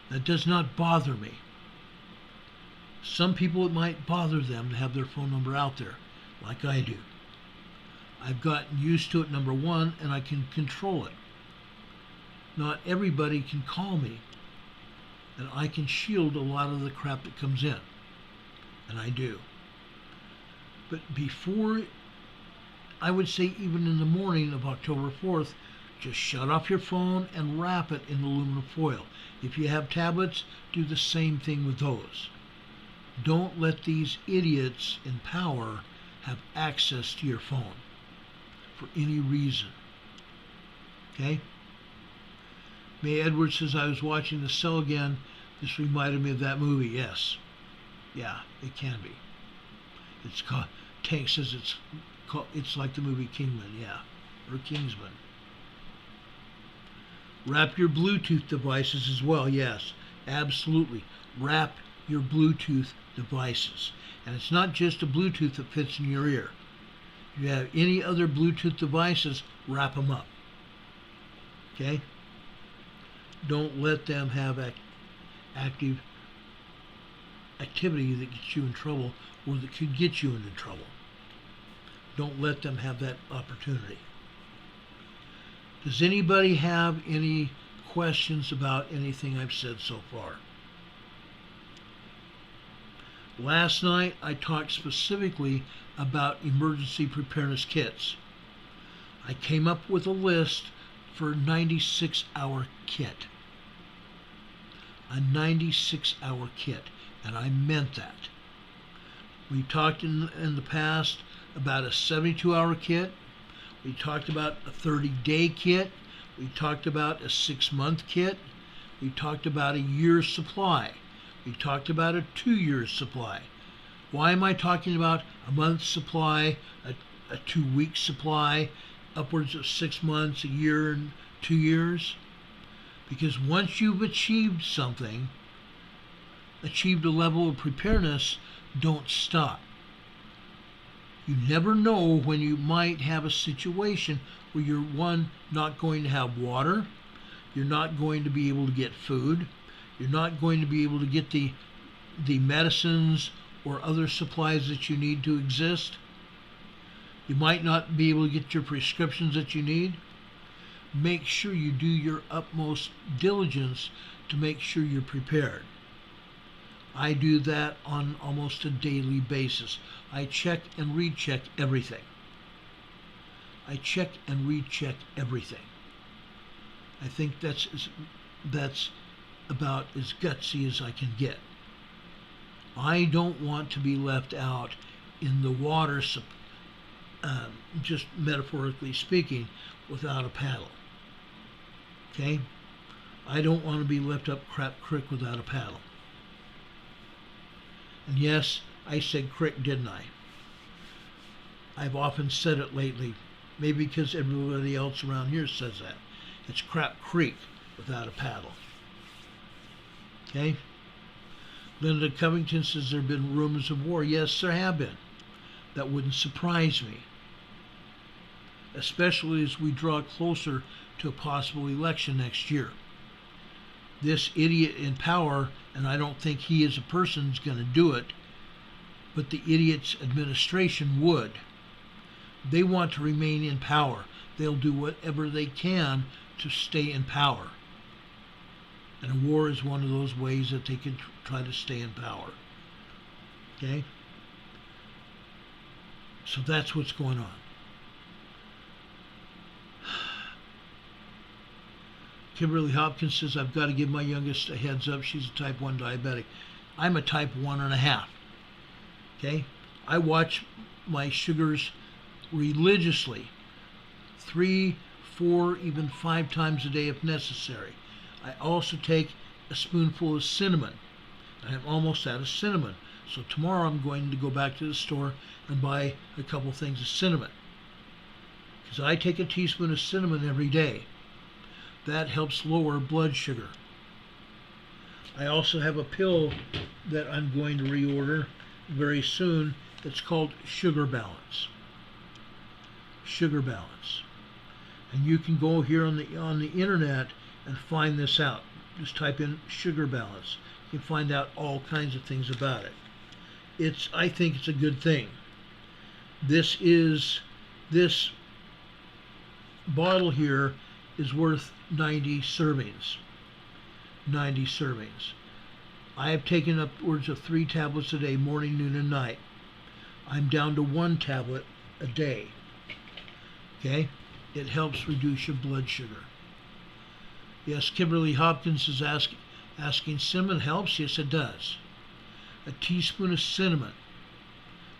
That does not bother me. Some people, it might bother them to have their phone number out there, like I do. I've gotten used to it, number one, and I can control it. Not everybody can call me, and I can shield a lot of the crap that comes in, and I do. But before, I would say even in the morning of October 4th, just shut off your phone and wrap it in aluminum foil. If you have tablets, do the same thing with those. Don't let these idiots in power have access to your phone for any reason. Okay? May Edwards says, I was watching The Cell again. This reminded me of that movie. Yes. Yeah, it can be. It's called, Tank says it's like the movie Kingman. Yeah. Or Kingsman. Wrap your Bluetooth devices as well. Yes, absolutely. Wrap your Bluetooth devices. And it's not just a Bluetooth that fits in your ear. If you have any other Bluetooth devices, wrap them up. Okay? Don't let them have active activity that gets you in trouble or that could get you into trouble. Don't let them have that opportunity. Does anybody have any questions about anything I've said so far? Last night I talked specifically about emergency preparedness kits. I came up with a list for a 96-hour kit. A 96-hour kit, and I meant that. We talked in the past about a 72-hour kit. We talked about a 30-day kit. We talked about a 6-month kit. We talked about a year's supply. We talked about a 2-year supply. Why am I talking about a month's supply, a 2-week supply, upwards of 6 months, a year, and 2 years? Because once you've achieved something, achieved a level of preparedness, don't stop. You never know when you might have a situation where you're, one, not going to have water, you're not going to be able to get food, you're not going to be able to get the medicines or other supplies that you need to exist. You might not be able to get your prescriptions that you need. Make sure you do your utmost diligence to make sure you're prepared. I do that on almost a daily basis. I check and recheck everything. I check and recheck everything. I think that's about as gutsy as I can get. I don't want to be left out in the water, just metaphorically speaking, without a paddle. Okay? I don't want to be left up crap creek without a paddle. And yes, I said crick, didn't I? I've often said it lately, maybe because everybody else around here says that. It's crap creek without a paddle. Okay? Linda Covington says there have been rumors of war. Yes, there have been. That wouldn't surprise me. Especially as we draw closer to a possible election next year. This idiot in power, and I don't think he as a person is going to do it, but the idiot's administration would. They want to remain in power. They'll do whatever they can to stay in power. And a war is one of those ways that they can try to stay in power. Okay? So that's what's going on. Kimberly Hopkins says, I've got to give my youngest a heads up. She's a type 1 diabetic. I'm a type 1.5. Okay? I watch my sugars religiously. 3, 4, even 5 times a day if necessary. I also take a spoonful of cinnamon. I am almost out of cinnamon. So tomorrow I'm going to go back to the store and buy a couple things of cinnamon. Because I take a teaspoon of cinnamon every day. That helps lower blood sugar. I also have a pill that I'm going to reorder very soon. It's called Sugar Balance. Sugar Balance. And you can go here on the internet and find this out. Just type in Sugar Balance. You can find out all kinds of things about it. I think it's a good thing. This bottle here is worth 90 servings. 90 servings. I have taken upwards of 3 tablets a day, morning, noon, and night. I'm down to 1 tablet a day. Okay? It helps reduce your blood sugar. Yes, Kimberly Hopkins is asking, cinnamon helps? Yes, it does. A teaspoon of cinnamon.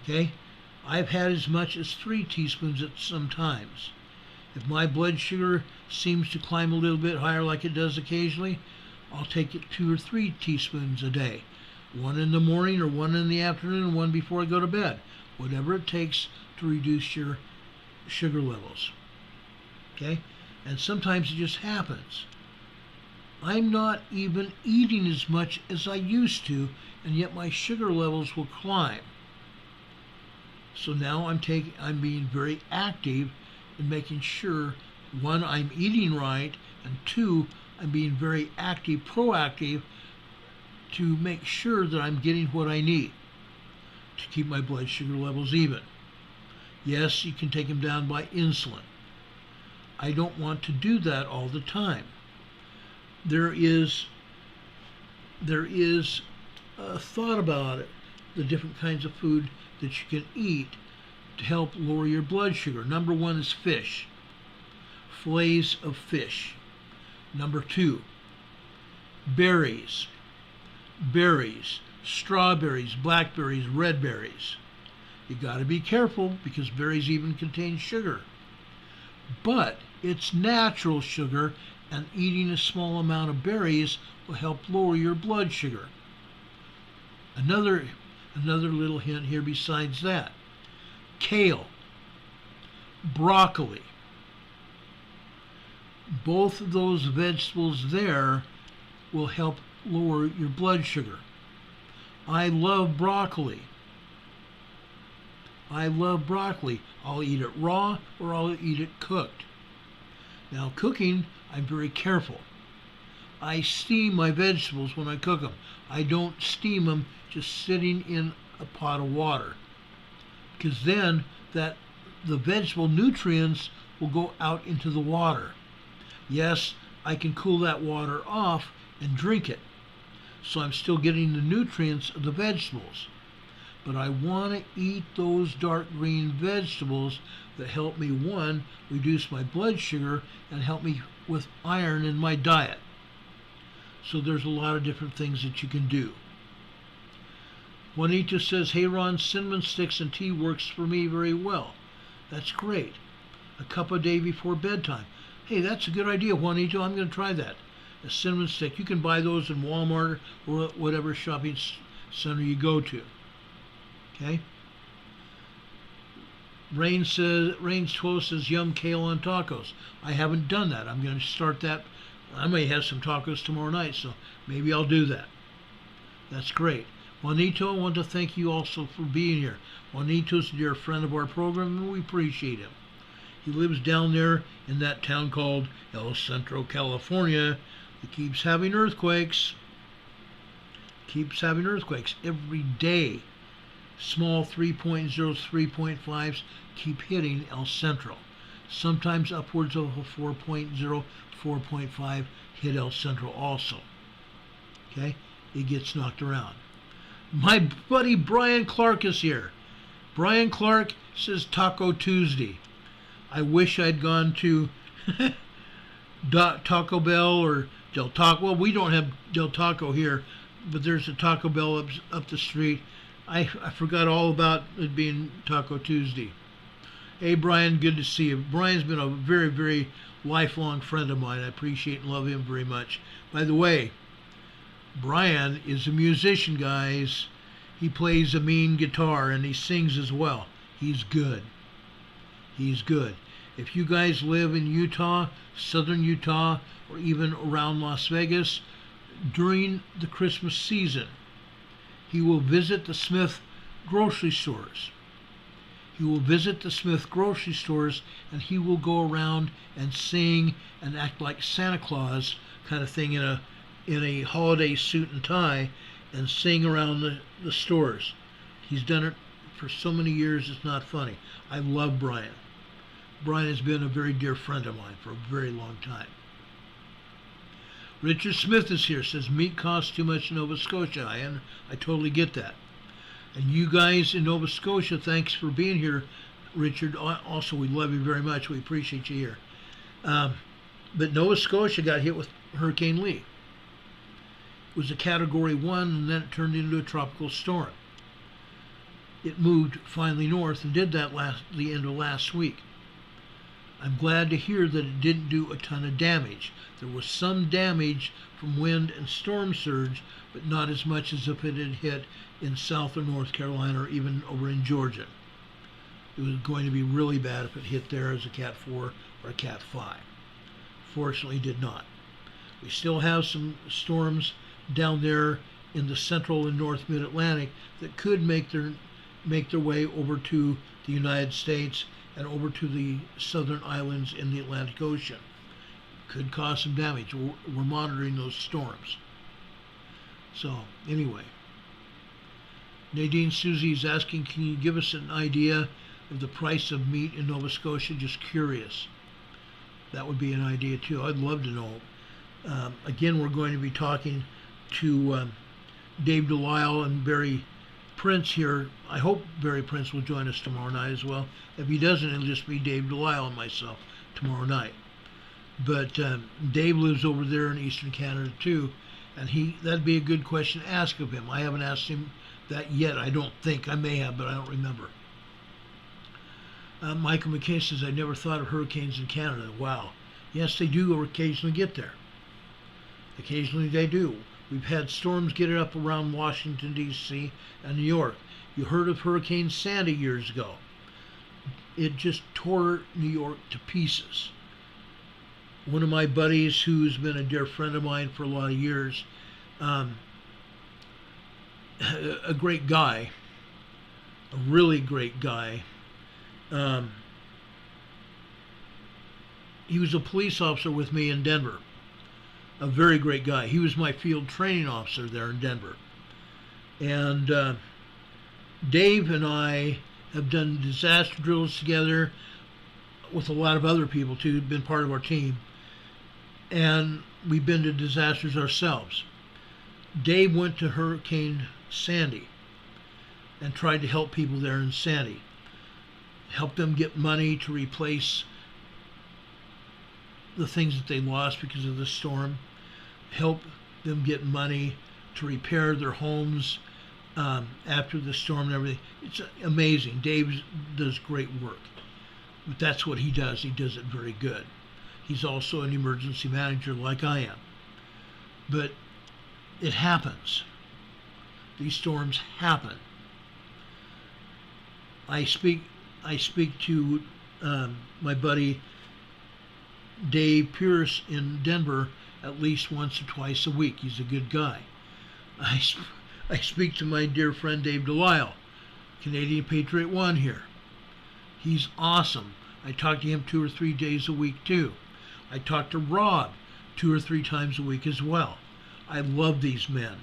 Okay? I've had as much as 3 teaspoons at some times. If my blood sugar seems to climb a little bit higher like it does occasionally, I'll take it 2 or 3 teaspoons a day. 1 in the morning or 1 in the afternoon and 1 before I go to bed. Whatever it takes to reduce your sugar levels. Okay? And sometimes it just happens. I'm not even eating as much as I used to, and yet my sugar levels will climb. So now I'm being very active in making sure, 1, I'm eating right, and 2, I'm being very active, proactive to make sure that I'm getting what I need to keep my blood sugar levels even. Yes, you can take them down by insulin. I don't want to do that all the time. There is a thought about it, the different kinds of food that you can eat to help lower your blood sugar. Number one is fish, fillets of fish. Number two, berries, strawberries, blackberries, red berries. You got to be careful because berries even contain sugar. But it's natural sugar, and eating a small amount of berries will help lower your blood sugar. Another little hint here besides that. Kale, broccoli. Both of those vegetables there will help lower your blood sugar. I love broccoli. I'll eat it raw or I'll eat it cooked. Now cooking, I'm very careful. I steam my vegetables when I cook them. I don't steam them just sitting in a pot of water, because then the vegetable nutrients will go out into the water. Yes, I can cool that water off and drink it, so I'm still getting the nutrients of the vegetables. But I want to eat those dark green vegetables that help me, one, reduce my blood sugar and help me with iron in my diet. So there's a lot of different things that you can do. Juanita says, hey Ron, cinnamon sticks and tea works for me very well. That's great. A cup a day before bedtime. Hey, that's a good idea, Juanita. I'm going to try that. A cinnamon stick. You can buy those in Walmart or whatever shopping center you go to. Okay? Rain's 12 says, yum, kale on tacos. I haven't done that. I'm going to start that. I may have some tacos tomorrow night, so maybe I'll do that. That's great. Juanito, I want to thank you also for being here. Juanito's a dear friend of our program, and we appreciate him. He lives down there in that town called El Centro, California. It keeps having earthquakes. Every day. Small 3.0s, 3.5s keep hitting El Centro. Sometimes upwards of a 4.0, 4.5 hit El Centro also. Okay? It gets knocked around. My buddy Brian Clark is here. Brian Clark says Taco Tuesday. I wish I'd gone to Taco Bell or Del Taco. Well, we don't have Del Taco here, but there's a Taco Bell up the street. I forgot all about it being Taco Tuesday. Hey, Brian, good to see you. Brian's been a very, very lifelong friend of mine. I appreciate and love him very much. By the way, Brian is a musician, guys. He plays a mean guitar and he sings as well. He's good. If you guys live in Utah, southern Utah, or even around Las Vegas, during the Christmas season, he will visit the Smith grocery stores. And he will go around and sing and act like Santa Claus kind of thing in a holiday suit and tie and sing around the stores. He's done it for so many years, it's not funny. I love Brian. Brian has been a very dear friend of mine for a very long time. Richard Smith is here, says meat costs too much in Nova Scotia. I totally get that. And you guys in Nova Scotia, thanks for being here, Richard. Also, we love you very much. We appreciate you here. But Nova Scotia got hit with Hurricane Lee. It was a Category 1, and then it turned into a tropical storm. It moved finally north and did that the end of last week. I'm glad to hear that it didn't do a ton of damage. There was some damage from wind and storm surge, but not as much as if it had hit in South or North Carolina or even over in Georgia. It was going to be really bad if it hit there as a Cat 4 or a Cat 5. Fortunately, it did not. We still have some storms down there in the central and north mid-Atlantic that could make their way over to the United States and over to the southern islands in the Atlantic Ocean. Could cause some damage. We're monitoring those storms. So, anyway. Nadine Susie is asking, can you give us an idea of the price of meat in Nova Scotia? Just curious. That would be an idea too. I'd love to know. Again, we're going to be talking to Dave Delisle and Barry Prince here. I hope Barry Prince will join us tomorrow night as well. If he doesn't, it'll just be Dave Delisle and myself tomorrow night. But Dave lives over there in Eastern Canada too, and that'd be a good question to ask of him. I haven't asked him that yet. I don't think. I may have, but I don't remember. Michael McKay says, I never thought of hurricanes in Canada. Wow. Yes, they do occasionally get there. Occasionally they do. We've had storms get it up around Washington, D.C. and New York. You heard of Hurricane Sandy years ago. It just tore New York to pieces. One of my buddies, who's been a dear friend of mine for a lot of years, a great guy, a really great guy. He was a police officer with me in Denver. A very great guy. He was my field training officer there in Denver. And Dave and I have done disaster drills together with a lot of other people too, who've been part of our team. And we've been to disasters ourselves. Dave went to Hurricane Sandy and tried to help people there in Sandy. Help them get money to replace the things that they lost because of the storm. Help them get money to repair their homes after the storm and everything. It's amazing. Dave does great work. But that's what he does. He does it very good. He's also an emergency manager like I am. But it happens. These storms happen. I speak to my buddy Dave Pierce in Denver at least once or twice a week. He's a good guy. I speak to my dear friend Dave Delisle, Canadian Patriot One here. He's awesome. I talk to him 2 or 3 days a week too. I talk to Rob 2 or 3 times a week as well. I love these men.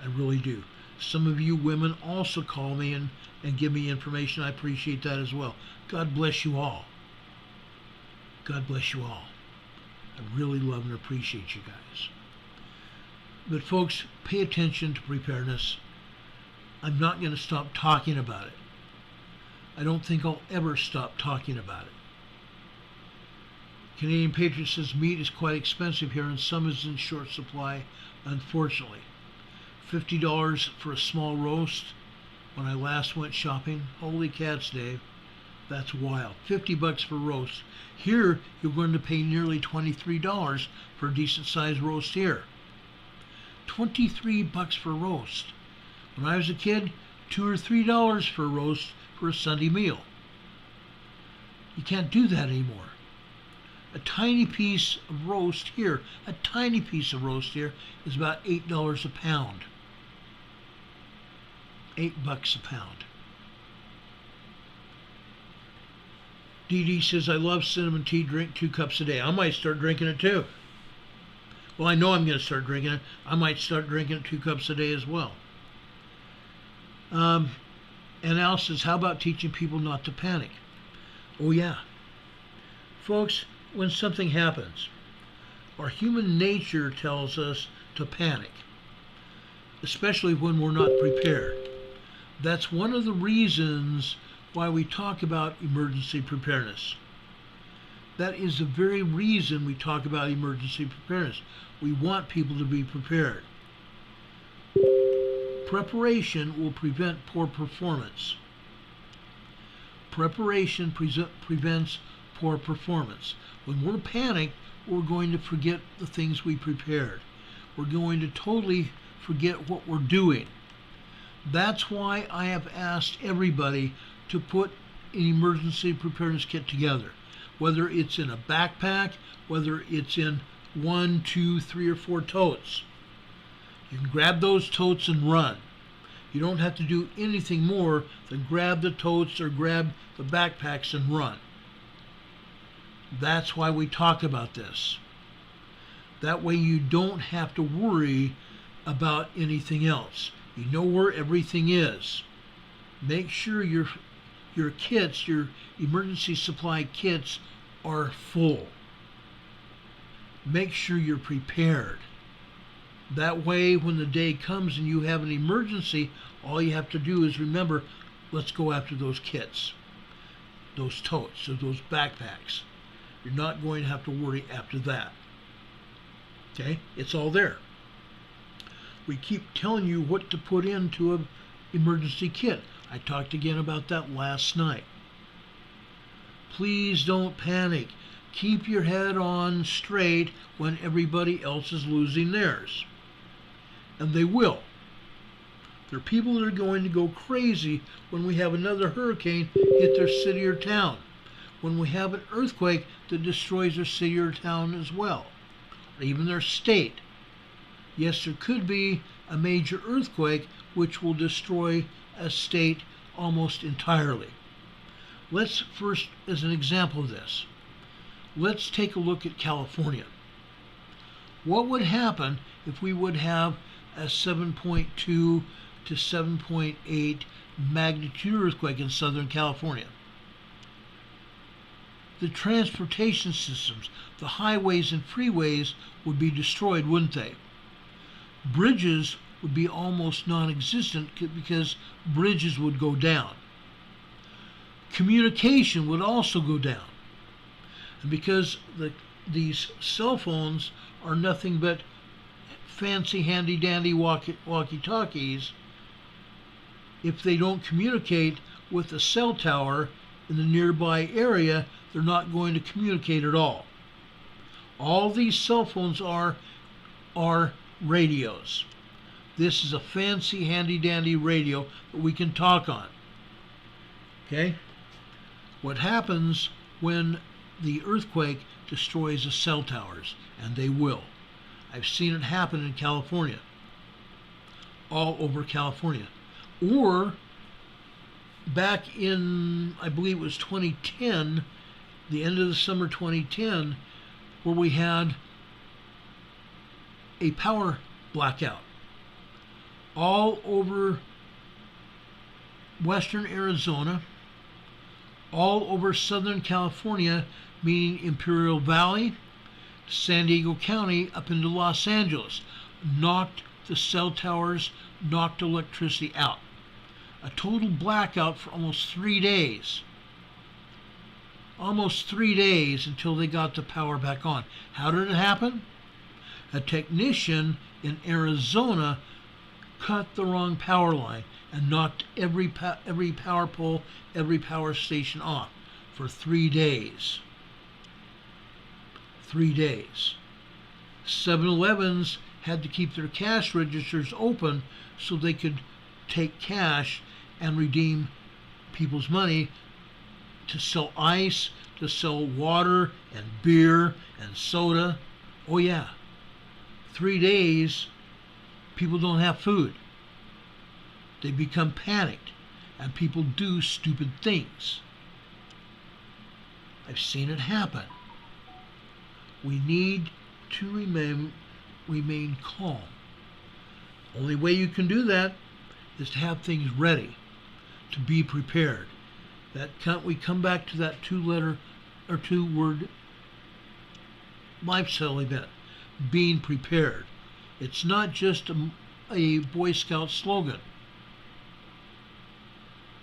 I really do. Some of you women also call me and give me information. I appreciate that as well. God bless you all. God bless you all. I really love and appreciate you guys. But folks, pay attention to preparedness. I'm not going to stop talking about it. I don't think I'll ever stop talking about it. Canadian Patriot says meat is quite expensive here and some is in short supply, unfortunately. $50 for a small roast when I last went shopping. Holy cats, Dave. That's wild. $50 for roast. Here, you're going to pay nearly $23 for a decent-sized roast here. $23 for roast. When I was a kid, $2 or $3 for a roast for a Sunday meal. You can't do that anymore. A tiny piece of roast here, is about $8 a pound. $8 a pound. Dee Dee says, I love cinnamon tea, drink 2 cups a day. I might start drinking it too. Well, I know I'm going to start drinking it. I might start drinking it 2 cups a day as well. And Al says, how about teaching people not to panic? Oh yeah. Folks, when something happens, our human nature tells us to panic, especially when we're not prepared. That's one of the reasons why we talk about emergency preparedness. That is the very reason we talk about emergency preparedness. We want people to be prepared. Preparation will prevent poor performance. Preparation prevents poor performance. When we're panicked, we're going to forget the things we prepared. We're going to totally forget what we're doing. That's why I have asked everybody to put an emergency preparedness kit together. Whether it's in a backpack, whether it's in 1, 2, 3, or 4 totes. You can grab those totes and run. You don't have to do anything more than grab the totes or grab the backpacks and run. That's why we talk about this. That way you don't have to worry about anything else. You know where everything is. Make sure you're your kits, your emergency supply kits are full. Make sure you're prepared. That way, when the day comes and you have an emergency, all you have to do is remember, let's go after those kits, those totes, or those backpacks. You're not going to have to worry after that. Okay? It's all there. We keep telling you what to put into an emergency kit. I talked again about that last night. Please don't panic. Keep your head on straight when everybody else is losing theirs. And they will. There are people that are going to go crazy when we have another hurricane hit their city or town. When we have an earthquake that destroys their city or town as well. Or even their state. Yes, there could be a major earthquake which will destroy a state almost entirely. Let's first, as an example of this, let's take a look at California. What would happen if we would have a 7.2 to 7.8 magnitude earthquake in Southern California? The transportation systems, the highways and freeways would be destroyed, wouldn't they? Bridges would be almost non-existent because bridges would go down. Communication would also go down. And because these cell phones are nothing but fancy handy-dandy walkie-talkies, if they don't communicate with a cell tower in the nearby area, they're not going to communicate at all. All these cell phones are radios. This is a fancy handy-dandy radio that we can talk on. Okay? What happens when the earthquake destroys the cell towers? And they will. I've seen it happen in California. All over California. Or back in, I believe it was 2010, the end of the summer 2010, where we had a power blackout all over western Arizona, all over Southern California, meaning Imperial Valley, San Diego County, up into Los Angeles. Knocked the cell towers, knocked electricity out. A total blackout for almost 3 days. Almost 3 days until they got the power back on. How did it happen? A technician in Arizona cut the wrong power line and knocked every power pole, every power station off for 3 days. 3 days. 7-Elevens had to keep their cash registers open so they could take cash and redeem people's money to sell ice, to sell water and beer and soda. Oh yeah. 3 days, people don't have food. They become panicked and people do stupid things. I've seen it happen. We need to remain calm. Only way you can do that is to have things ready, to be prepared. We come back to that 2-letter or 2-word lifestyle event, being prepared. It's not just a Boy Scout slogan.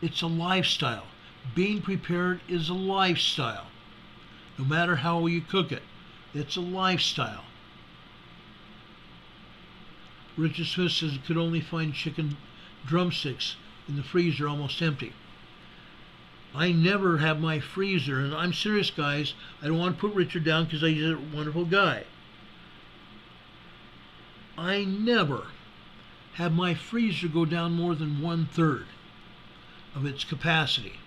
It's a lifestyle. Being prepared is a lifestyle. No matter how you cook it, it's a lifestyle. Richard Smith says he could only find chicken drumsticks in the freezer almost empty. I never have my freezer, and I'm serious, guys. I don't want to put Richard down because he's a wonderful guy. I never have my freezer go down more than 1/3 of its capacity.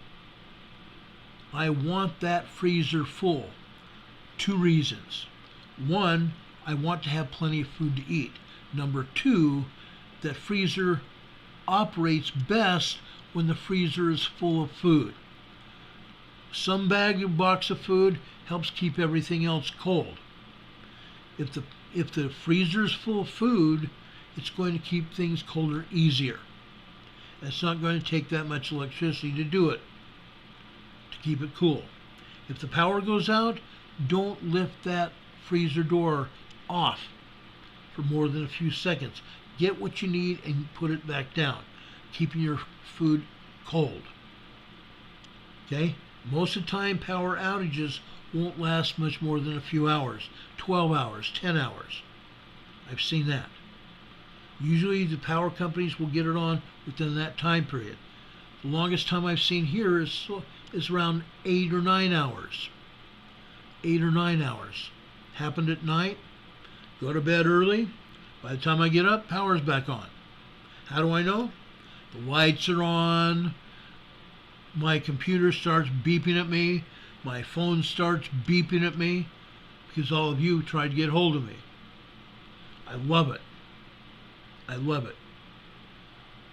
I want that freezer full. 2 reasons. 1, I want to have plenty of food to eat. Number 2, that freezer operates best when the freezer is full of food. Some bag or box of food helps keep everything else cold. If the freezer is full of food, it's going to keep things colder easier. It's not going to take that much electricity to do it. keep it cool. If the power goes out, don't lift that freezer door off for more than a few seconds. Get what you need and put it back down, keeping your food cold. Okay? Most of the time, power outages won't last much more than a few hours, 12 hours, 10 hours. I've seen that. Usually the power companies will get it on within that time period. The longest time I've seen here is around 8 or 9 hours. 8 or 9 hours. Happened at night, go to bed early. By the time I get up, power's back on. How do I know? The lights are on. My computer starts beeping at me. My phone starts beeping at me because all of you tried to get hold of me. I love it. I love it.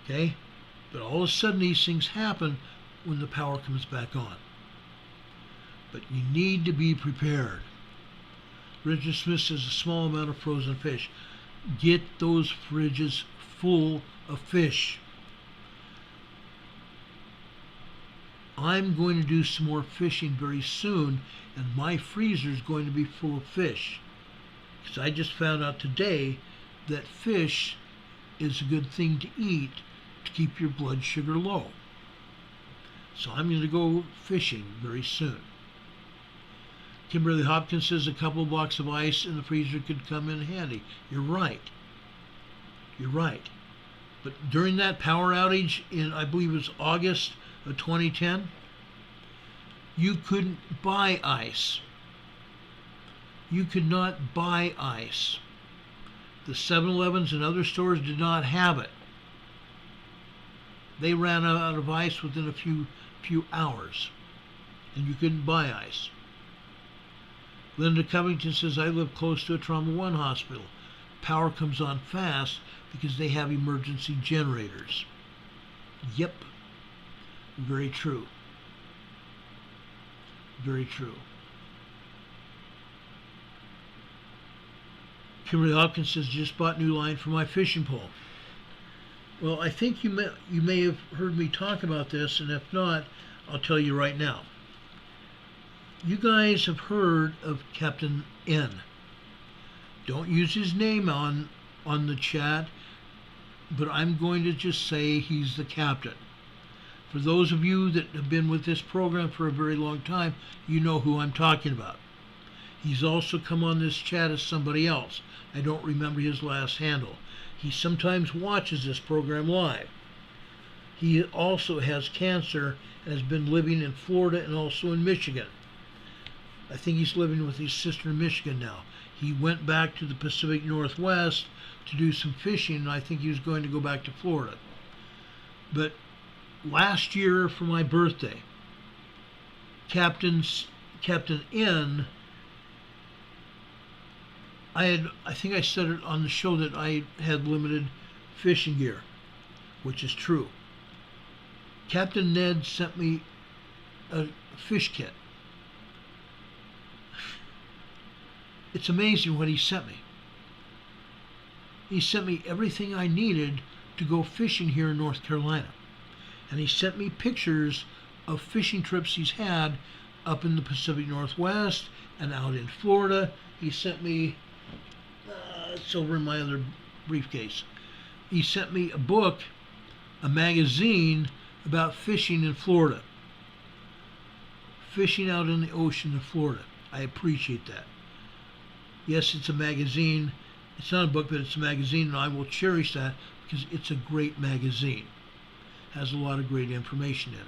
Okay? But all of a sudden these things happen when the power comes back on. But you need to be prepared. Richard Smith says a small amount of frozen fish. Get those fridges full of fish. I'm going to do some more fishing very soon, and my freezer is going to be full of fish. Because I just found out today that fish is a good thing to eat to keep your blood sugar low. So I'm going to go fishing very soon. Kimberly Hopkins says a couple of blocks of ice in the freezer could come in handy. You're right. You're right. But during that power outage in, I believe it was August of 2010, you couldn't buy ice. You could not buy ice. The 7-Elevens and other stores did not have it. They ran out of ice within a few hours, and you couldn't buy ice. Linda Covington says, I live close to a Trauma 1 hospital. Power comes on fast because they have emergency generators. Yep. Very true. Very true. Kimberly Hopkins says, just bought new line for my fishing pole. Well, I think you may have heard me talk about this, and if not, I'll tell you right now. You guys have heard of Captain N. Don't use his name on the chat, but I'm going to just say he's the captain. For those of you that have been with this program for a very long time, you know who I'm talking about. He's also come on this chat as somebody else. I don't remember his last handle. He sometimes watches this program live. He also has cancer and has been living in Florida and also in Michigan. I think he's living with his sister in Michigan now. He went back to the Pacific Northwest to do some fishing, and I think he was going to go back to Florida. But last year for my birthday, Captain N, I think I said it on the show that I had limited fishing gear, which is true. Captain Ned sent me a fish kit. It's amazing what he sent me. He sent me everything I needed to go fishing here in North Carolina. And he sent me pictures of fishing trips he's had up in the Pacific Northwest and out in Florida. He sent me, it's over in my other briefcase. He sent me a book, a magazine about fishing in Florida. Fishing out in the ocean in Florida. I appreciate that. Yes, it's a magazine. It's not a book, but it's a magazine, and I will cherish that because it's a great magazine. It has a lot of great information in it.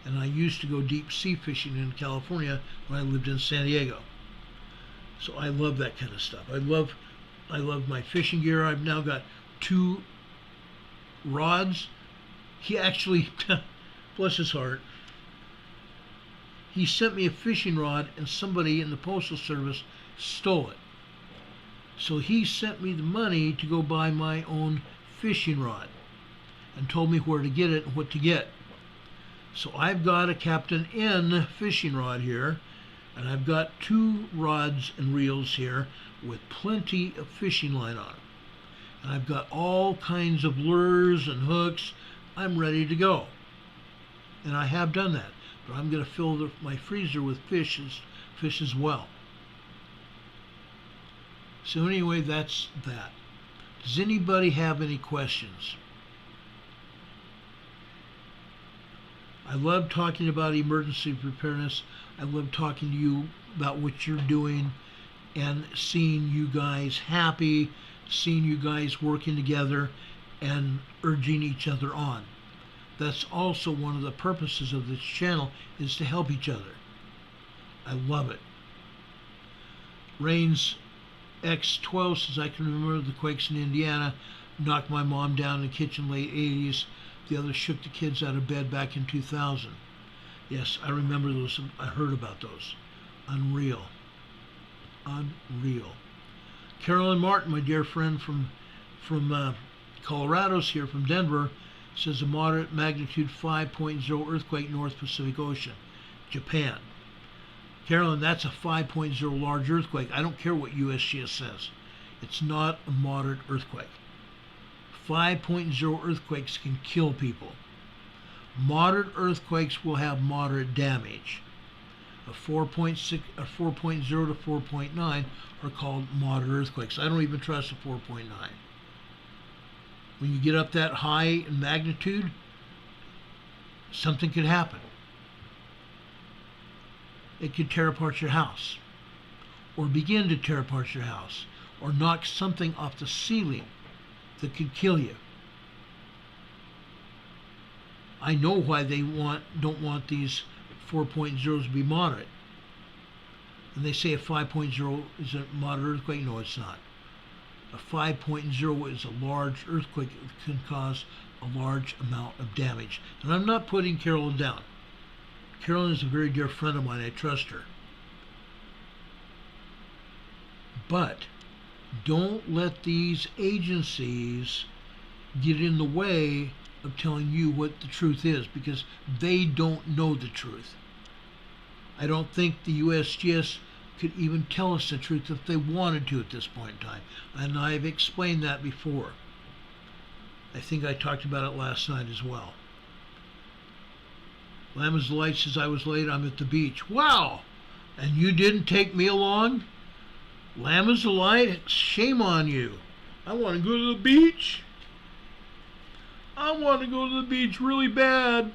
And I used to go deep sea fishing in California when I lived in San Diego. So I love that kind of stuff. I love my fishing gear. I've now got 2 rods. He actually, bless his heart, he sent me a fishing rod and somebody in the Postal Service stole it. So he sent me the money to go buy my own fishing rod and told me where to get it and what to get. So I've got a Captain N fishing rod here, and I've got 2 rods and reels here with plenty of fishing line on them. And I've got all kinds of lures and hooks. I'm ready to go. And I have done that. but I'm going to fill my freezer with fish as well. So anyway, that's that. Does anybody have any questions? I love talking about emergency preparedness. I love talking to you about what you're doing and seeing you guys happy, seeing you guys working together and urging each other on. That's also one of the purposes of this channel, is to help each other. I love it. Reigns X12 says, I can remember the quakes in Indiana knocked my mom down in the kitchen late 80s. The other shook the kids out of bed back in 2000. Yes, I remember those. I heard about those. Unreal. Unreal. Carolyn Martin, my dear friend from Colorado's here from Denver, says a moderate magnitude 5.0 earthquake North Pacific Ocean, Japan. Carolyn, that's a 5.0 large earthquake. I don't care what USGS says. It's not a moderate earthquake. 5.0 earthquakes can kill people. Moderate earthquakes will have moderate damage. A 4.6, a 4.0 to 4.9 are called moderate earthquakes. I don't even trust a 4.9. When you get up that high in magnitude, something could happen. It could tear apart your house, or begin to tear apart your house, or knock something off the ceiling that could kill you. I know why they don't want these 4.0s to be moderate. And they say a 5.0 is a moderate earthquake. No, it's not. A 5.0 is a large earthquake that can cause a large amount of damage. And I'm not putting Carolyn down. Carolyn is a very dear friend of mine. I trust her. But don't let these agencies get in the way of telling you what the truth is, because they don't know the truth. I don't think the USGS could even tell us the truth if they wanted to at this point in time. And I've explained that before. I think I talked about it last night as well. Lamb is the Light says, I was late, I'm at the beach. Wow! And you didn't take me along? Lamb is the Light, shame on you. I want to go to the beach. I want to go to the beach really bad.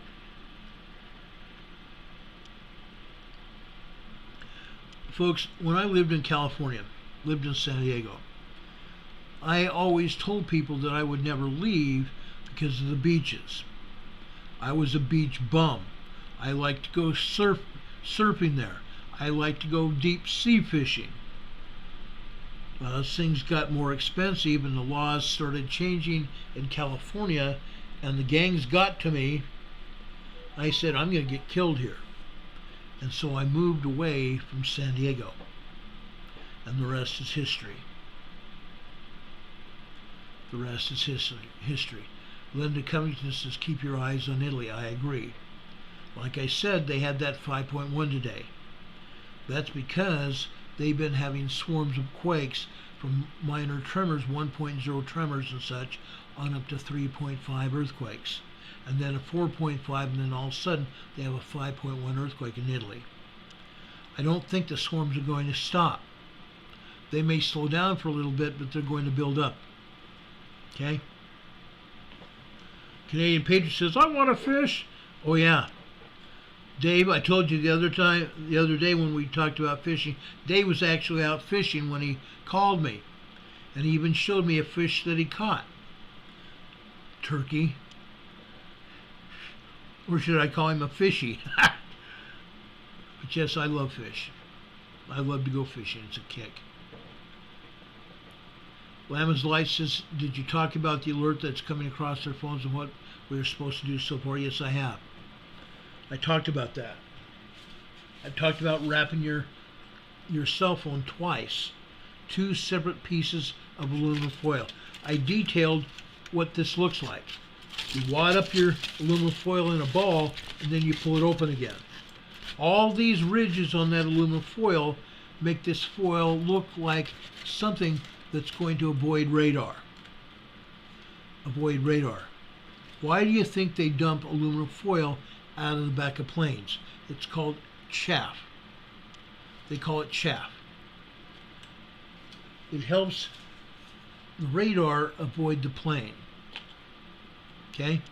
Folks, when I lived in California, lived in San Diego, I always told people that I would never leave because of the beaches. I was a beach bum. I liked to go surfing there. I liked to go deep sea fishing. As things got more expensive and the laws started changing in California and the gangs got to me, I said, I'm going to get killed here. And so I moved away from San Diego. And the rest is history. The rest is history. Linda Covington says, keep your eyes on Italy. I agree. Like I said, they had that 5.1 today. That's because they've been having swarms of quakes from minor tremors, 1.0 tremors and such, on up to 3.5 earthquakes. And then a 4.5, and then all of a sudden they have a 5.1 earthquake in Italy. I don't think the swarms are going to stop. They may slow down for a little bit, but they're going to build up. Okay? Canadian Patriot says, I want to fish. Oh yeah. Dave, I told you the other day when we talked about fishing, Dave was actually out fishing when he called me. And he even showed me a fish that he caught. Turkey. Or should I call him a fishy? But yes, I love fish. I love to go fishing. It's a kick. Lammon's Light says, did you talk about the alert that's coming across their phones and what we're supposed to do so far? Yes, I have. I talked about that. I talked about wrapping your cell phone twice. 2 separate pieces of aluminum foil. I detailed what this looks like. You wad up your aluminum foil in a ball, and then you pull it open again. All these ridges on that aluminum foil make this foil look like something that's going to avoid radar. Avoid radar. Why do you think they dump aluminum foil out of the back of planes. It's called chaff. They call it chaff. It helps the radar avoid the plane. Okay?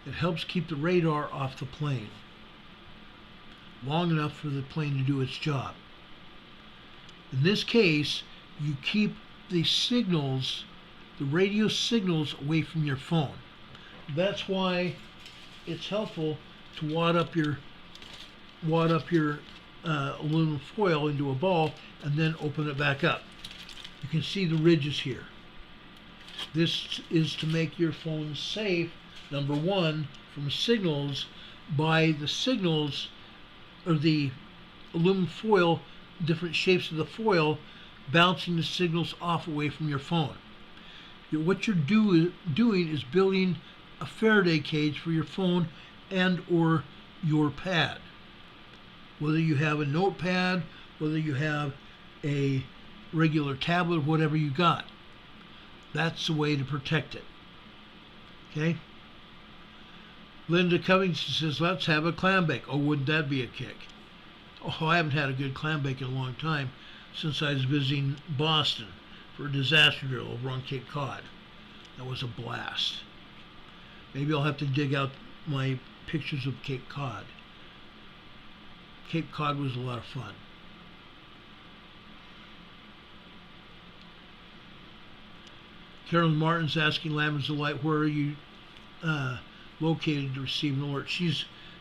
It helps keep the radar off the plane long enough for the plane to do its job. In this case, you keep the signals, the radio signals, away from your phone. That's why it's helpful to wad up your aluminum foil into a ball and then open it back up. You can see the ridges here. This is to make your phone safe, number one, from signals, by the signals or the aluminum foil, different shapes of the foil, bouncing the signals off away from your phone. What you're doing is building a Faraday cage for your phone and or your pad. Whether you have a notepad, whether you have a regular tablet, whatever you got. That's the way to protect it. Okay? Linda Covington says, let's have a clam bake. Oh, wouldn't that be a kick? Oh, I haven't had a good clam bake in a long time, since I was visiting Boston for a disaster drill over on Cape Cod. That was a blast. Maybe I'll have to dig out my pictures of Cape Cod. Cape Cod was a lot of fun. Carolyn Martin's asking Lamb's Delight, where are you located to receive an alert?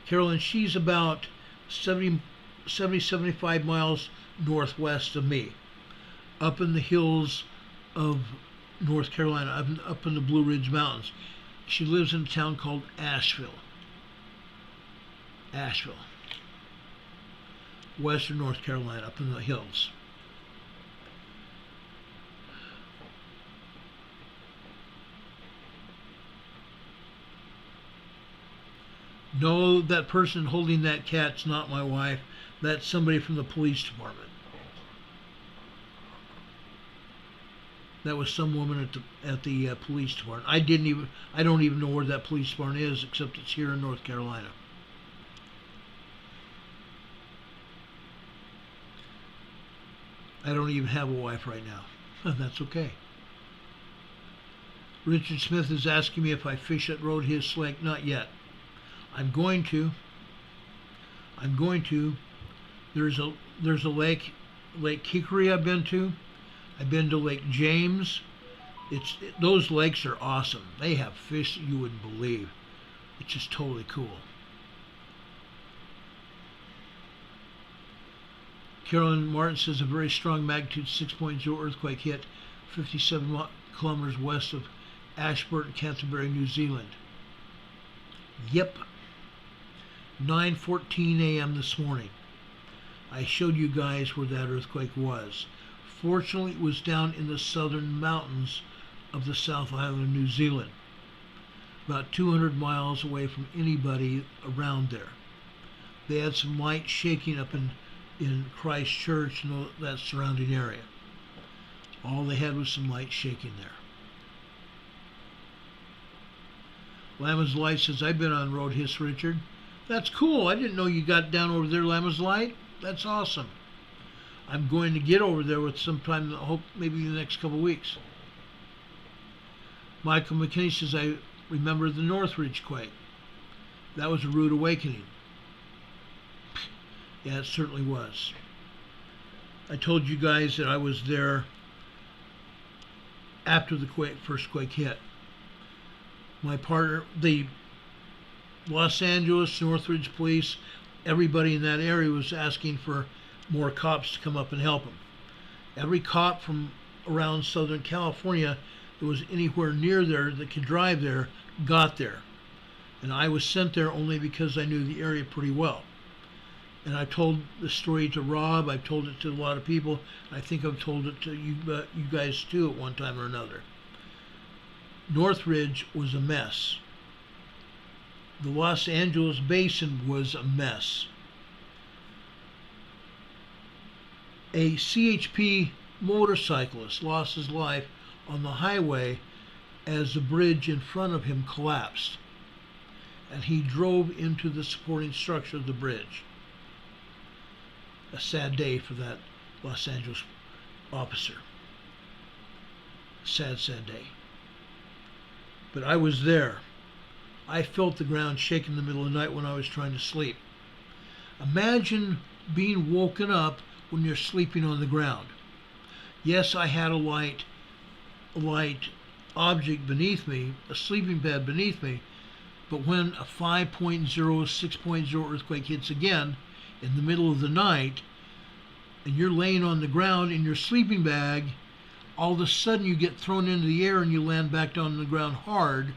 Carolyn, she's about 75 miles northwest of me, up in the hills of North Carolina, up in the Blue Ridge Mountains. She lives in a town called Asheville. Western North Carolina, up in the hills. No, that person holding that cat's not my wife. That's somebody from the police department. That was some woman at the police department. I don't even know where that police department is, except it's here in North Carolina. I don't even have a wife right now. That's okay. Richard Smith is asking me if I fish at Roadhiss Lake. Not yet. I'm going to. There's a lake, Lake Kikeri I've been to. I've been to Lake James. Those lakes are awesome. They have fish that you wouldn't believe. It's just totally cool. Carolyn Martin says a very strong magnitude 6.0 earthquake hit 57 kilometers west of Ashburton, Canterbury, New Zealand. Yep. 9:14 a.m. this morning. I showed you guys where that earthquake was. Fortunately, it was down in the southern mountains of the South Island of New Zealand, about 200 miles away from anybody around there. They had some light shaking up in Christchurch and that surrounding area. All they had was some light shaking there. Lama's Light says, I've been on Roadhiss, Richard. That's cool. I didn't know you got down over there, Lama's Light. That's awesome. I'm going to get over there with sometime, I hope maybe in the next couple of weeks. Michael McKinney says, I remember the Northridge quake. That was a rude awakening. Yeah, it certainly was. I told you guys that I was there after the first quake hit. My partner, the Los Angeles, Northridge Police, everybody in that area was asking for more cops to come up and help them. Every cop from around Southern California that was anywhere near there that could drive there got there. And I was sent there only because I knew the area pretty well. And I told the story to Rob, I've told it to a lot of people, I think I've told it to you guys too at one time or another. Northridge was a mess. The Los Angeles Basin was a mess. A CHP motorcyclist lost his life on the highway as the bridge in front of him collapsed. and he drove into the supporting structure of the bridge. A sad day for that Los Angeles officer. Sad, sad day. But I was there. I felt the ground shake in the middle of the night when I was trying to sleep. Imagine being woken up when you're sleeping on the ground. Yes, I had a light object beneath me, a sleeping pad beneath me, but when a 5.0, 6.0 earthquake hits again in the middle of the night, and you're laying on the ground in your sleeping bag, all of a sudden you get thrown into the air and you land back down on the ground hard.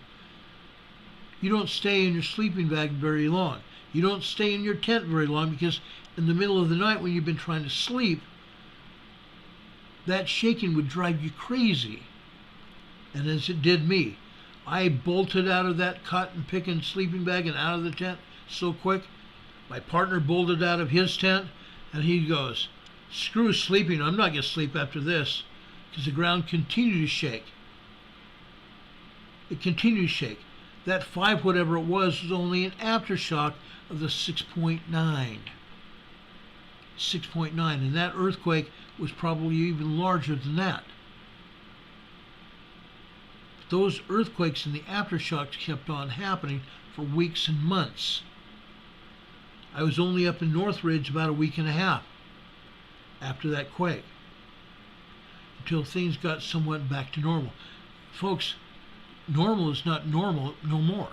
You don't stay in your sleeping bag very long. You don't stay in your tent very long, because in the middle of the night when you've been trying to sleep, that shaking would drive you crazy. And as it did me, I bolted out of that cotton picking sleeping bag and out of the tent so quick. My partner bolted out of his tent, and he goes, "Screw sleeping, I'm not going to sleep after this," because the ground continued to shake. It continued to shake. That 5 whatever it was only an aftershock of the 6.9. 6.9, and that earthquake was probably even larger than that. Those earthquakes and the aftershocks kept on happening for weeks and months. I was only up in Northridge about a week and a half after that quake, until things got somewhat back to normal. Folks, normal is not normal no more.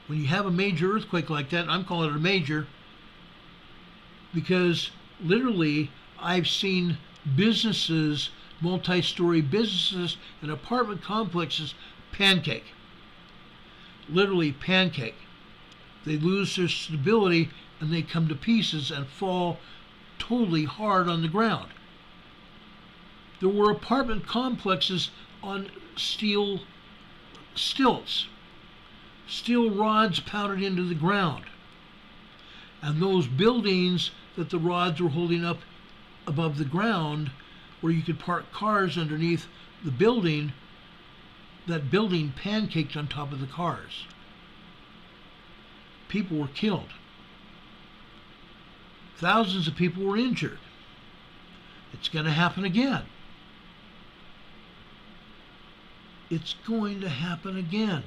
When you have a major earthquake like that, I'm calling it a major because literally I've seen businesses, multi-story businesses and apartment complexes pancake. Literally pancake. They lose their stability and they come to pieces and fall totally hard on the ground. There were apartment complexes on steel stilts, steel rods pounded into the ground. And those buildings that the rods were holding up above the ground, where you could park cars underneath the building, that building pancaked on top of the cars. People were killed. Thousands of people were injured. It's going to happen again. It's going to happen again.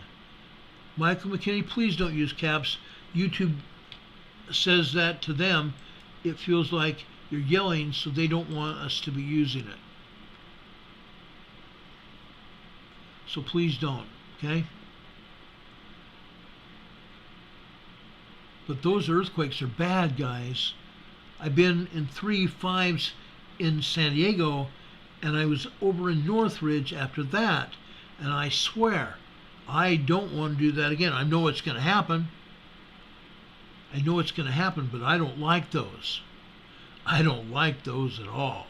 Michael McKinney, please don't use caps. YouTube says that to them. It feels like you're yelling, so they don't want us to be using it. So please don't, okay? But those earthquakes are bad, guys. I've been in 3 5s in San Diego, and I was over in Northridge after that, and I swear, I don't want to do that again. I know it's going to happen. I know it's going to happen, but I don't like those. I don't like those at all.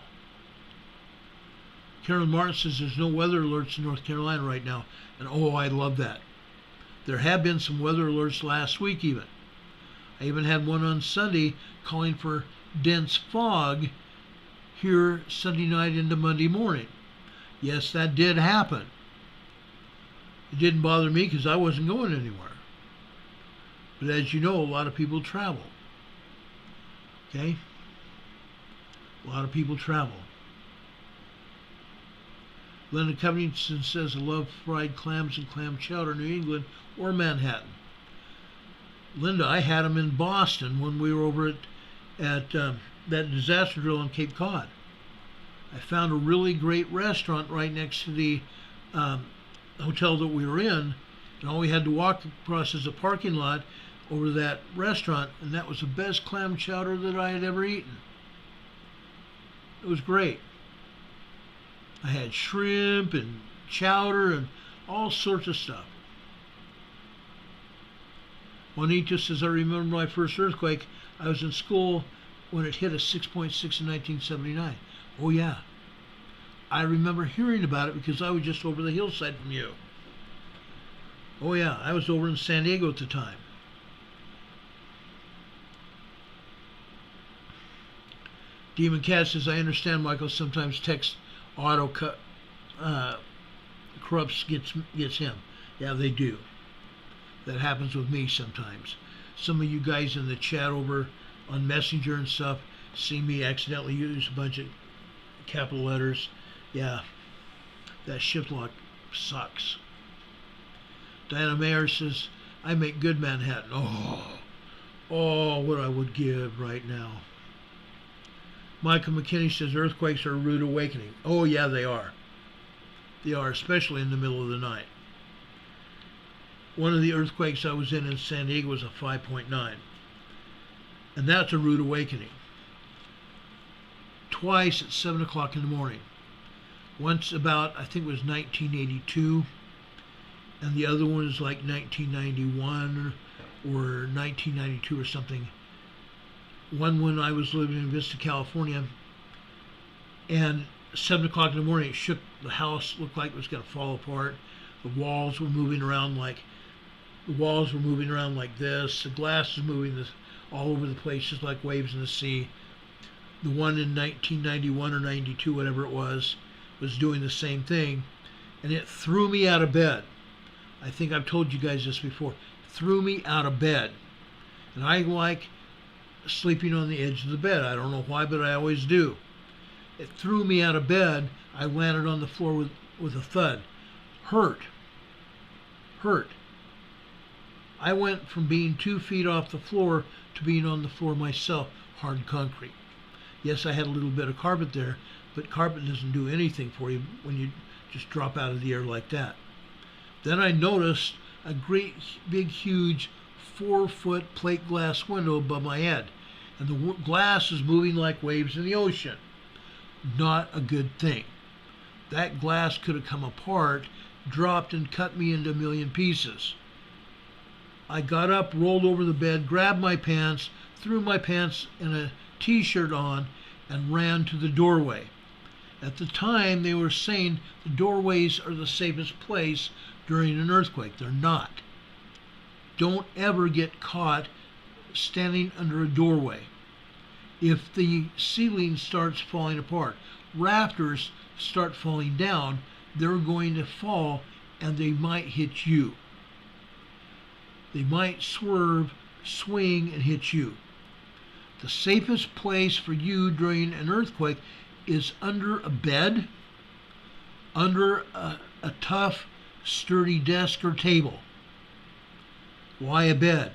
Carolyn Martin says there's no weather alerts in North Carolina right now, and oh, I love that. There have been some weather alerts last week even. I even had one on Sunday calling for dense fog here Sunday night into Monday morning. Yes, that did happen. It didn't bother me because I wasn't going anywhere. But as you know, a lot of people travel. Okay? A lot of people travel. Linda Covington says, I love fried clams and clam chowder in New England or Manhattan. Linda, I had them in Boston when we were over at that disaster drill on Cape Cod. I found a really great restaurant right next to the hotel that we were in, and all we had to walk across is a parking lot over that restaurant, and that was the best clam chowder that I had ever eaten. It was great. I had shrimp and chowder and all sorts of stuff. Juanita says, I remember my first earthquake. I was in school when it hit a 6.6 in 1979. Oh yeah. I remember hearing about it because I was just over the hillside from you. Oh yeah, I was over in San Diego at the time. Demon Cat says, I understand, Michael, sometimes text auto corrupts gets him. Yeah, they do. That happens with me sometimes. Some of you guys in the chat over on Messenger and stuff see me accidentally use a bunch of capital letters. Yeah, that shift lock sucks. Diana Mayer says, I make good Manhattan. Oh, what I would give right now. Michael McKinney says, earthquakes are a rude awakening. Oh, yeah, they are. They are, especially in the middle of the night. One of the earthquakes I was in San Diego was a 5.9. And that's a rude awakening. Twice at 7 o'clock in the morning. Once about, I think it was 1982, and the other one is like 1991 or 1992 or something. One when I was living in Vista, California, and 7 o'clock in the morning, it shook the house, looked like it was going to fall apart. The walls were moving around like this. The glass was moving all over the place, just like waves in the sea. The one in 1991 or 92, whatever it was doing the same thing, and it threw me out of bed. I think I've told you guys this before. It threw me out of bed, and I like sleeping on the edge of the bed. I don't know why, but I always do. It threw me out of bed. I landed on the floor with a thud. Hurt. I went from being 2 feet off the floor to being on the floor myself, hard concrete. Yes, I had a little bit of carpet there, but carpet doesn't do anything for you when you just drop out of the air like that. Then I noticed a great, big, huge 4-foot plate glass window above my head, and the glass is moving like waves in the ocean. Not a good thing. That glass could have come apart, dropped, and cut me into a million pieces. I got up, rolled over the bed, grabbed my pants, threw my pants and a t-shirt on, and ran to the doorway. At the time, they were saying the doorways are the safest place during an earthquake. They're not. Don't ever get caught standing under a doorway. If the ceiling starts falling apart, rafters start falling down, they're going to fall and they might hit you. They might swerve, swing, and hit you. The safest place for you during an earthquake is under a bed, under a tough, sturdy desk or table. Why a bed?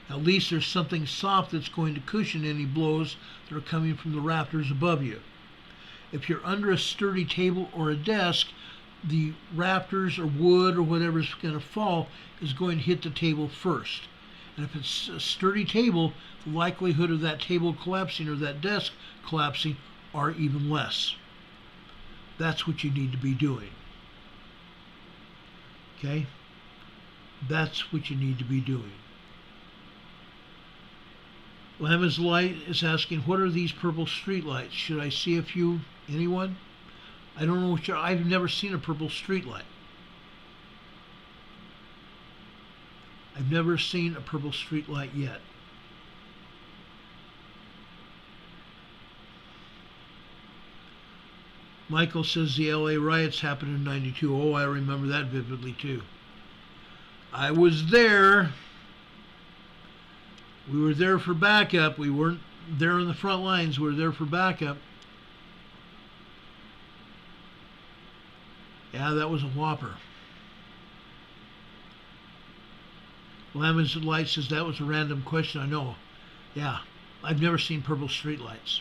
At least there's something soft that's going to cushion any blows that are coming from the rafters above you. If you're under a sturdy table or a desk, the rafters or wood or whatever's going to fall is going to hit the table first. And if it's a sturdy table, the likelihood of that table collapsing or that desk collapsing are even less. That's what you need to be doing. Okay? That's what you need to be doing. Lama's Light is asking, what are these purple street lights? Should I see a few? Anyone? I don't know what I've never seen a purple street light. I've never seen a purple street light yet. Michael says the LA riots happened in '92. Oh, I remember that vividly too. I was there. We were there for backup. We weren't there in the front lines. We were there for backup. Yeah, that was a whopper. Lama's Light says that was a random question. I know. Yeah, I've never seen purple streetlights.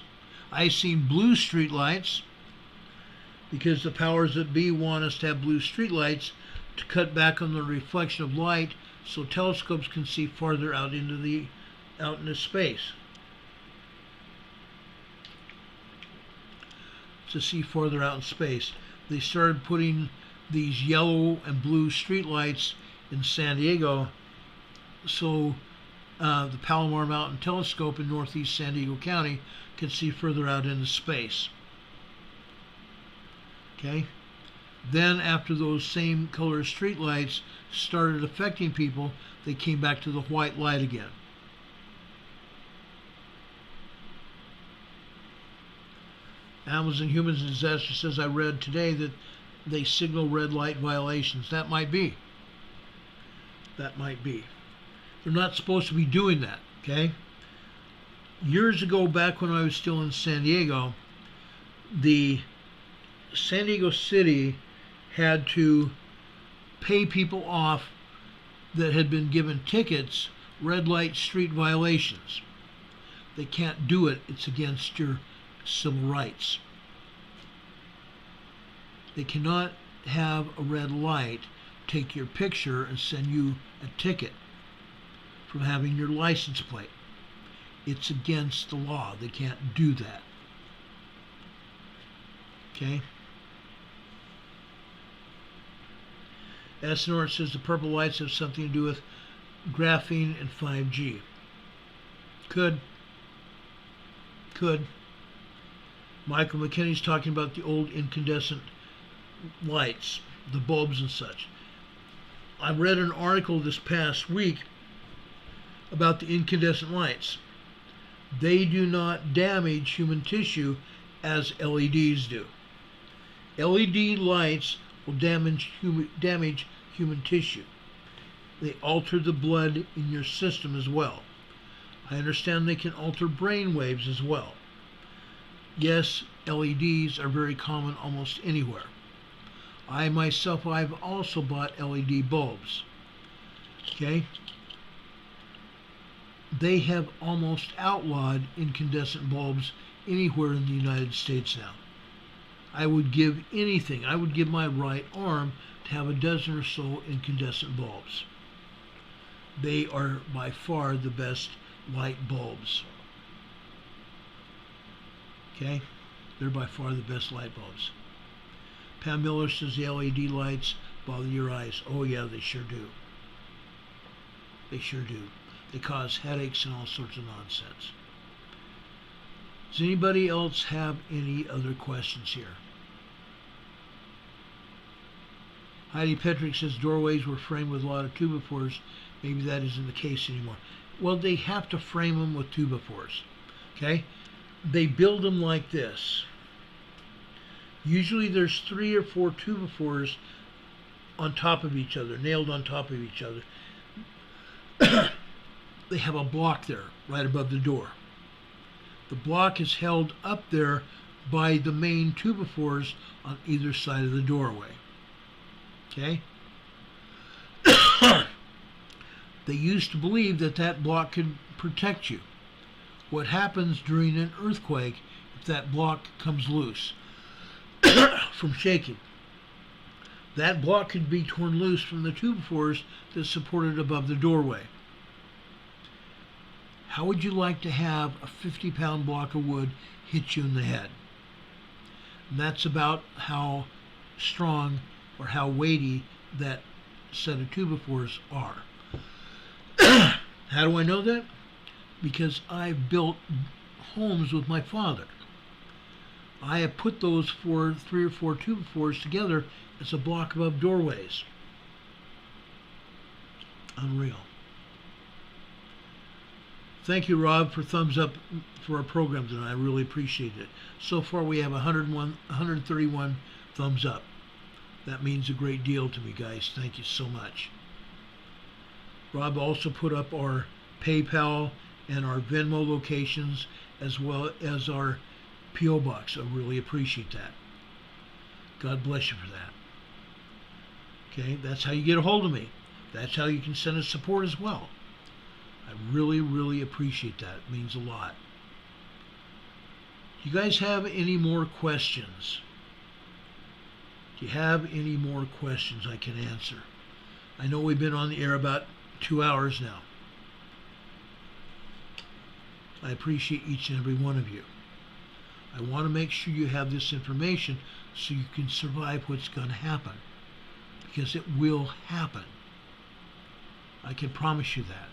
I've seen blue streetlights because the powers that be want us to have blue streetlights to cut back on the reflection of light so telescopes can see farther out into space. To see farther out in space. They started putting these yellow and blue streetlights in San Diego so the Palomar Mountain Telescope in northeast San Diego County can see further out into space. Okay? Then after those same color streetlights started affecting people, they came back to the white light again. Amazon Humans and Disaster says, I read today that they signal red light violations. That might be. that might be. They're not supposed to be doing that, okay? Years ago, back when I was still in San Diego, the San Diego City had to pay people off that had been given tickets, red light street violations. They can't do it. It's against your civil rights. They cannot have a red light take your picture and send you a ticket from having your license plate. It's against the law. They can't do that. Okay? SNR says the purple lights have something to do with graphene and 5G. Could. Michael McKinney's talking about the old incandescent lights, the bulbs and such. I read an article this past week about the incandescent lights. They do not damage human tissue as LEDs do. LED lights will damage human tissue. They alter the blood in your system as well. I understand they can alter brain waves as well. Yes, LEDs are very common almost anywhere. I myself, I've also bought LED bulbs. Okay? They have almost outlawed incandescent bulbs anywhere in the United States now. I would give anything, I would give my right arm to have a dozen or so incandescent bulbs. They are by far the best light bulbs. Okay? They're by far the best light bulbs. Pam Miller says the LED lights bother your eyes. Oh yeah, they sure do. They sure do. They cause headaches and all sorts of nonsense. Does anybody else have any other questions here? Heidi Petrick says doorways were framed with a lot of 2x4s. Maybe that isn't the case anymore. Well, they have to frame them with 2x4s. Okay? They build them like this. Usually there's 3 or 4 2x4s on top of each other, nailed on top of each other. They have a block there right above the door. The block is held up there by the main 2x4s on either side of the doorway. Okay? They used to believe that that block could protect you. What happens during an earthquake if that block comes loose from shaking? That block could be torn loose from the 2x4s that support it above the doorway. How would you like to have a 50-pound block of wood hit you in the head? And that's about how strong or how weighty that set of 2x4s are. How do I know that? Because I've built homes with my father. I have put those 3 or 4 2x4s together as a block above doorways. Unreal. Thank you, Rob, for thumbs up for our program tonight. I really appreciate it. So far, we have 131 thumbs up. That means a great deal to me, guys. Thank you so much. Rob also put up our PayPal and our Venmo locations as well as our P.O. Box. I really appreciate that. God bless you for that. Okay, that's how you get a hold of me. That's how you can send us support as well. I really, really appreciate that. It means a lot. Do you guys have any more questions? Do you have any more questions I can answer? I know we've been on the air about 2 hours now. I appreciate each and every one of you. I want to make sure you have this information so you can survive what's going to happen. Because it will happen. I can promise you that.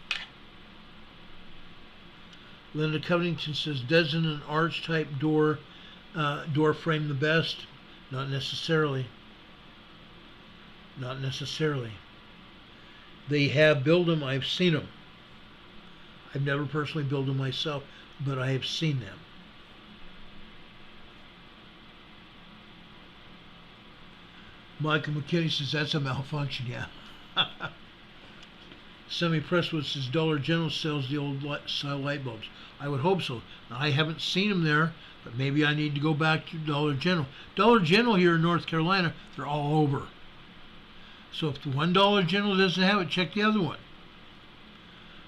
Linda Covington says, doesn't an arch type door frame the best? Not necessarily. Not necessarily. They have built them. I've seen them. I've never personally built them myself, but I have seen them. Michael McKinney says that's a malfunction. Yeah. Semi-Presswood says Dollar General sells the old style light bulbs. I would hope so. Now, I haven't seen them there, but maybe I need to go back to Dollar General. Dollar General here in North Carolina, they're all over. So if the one Dollar General doesn't have it, check the other one.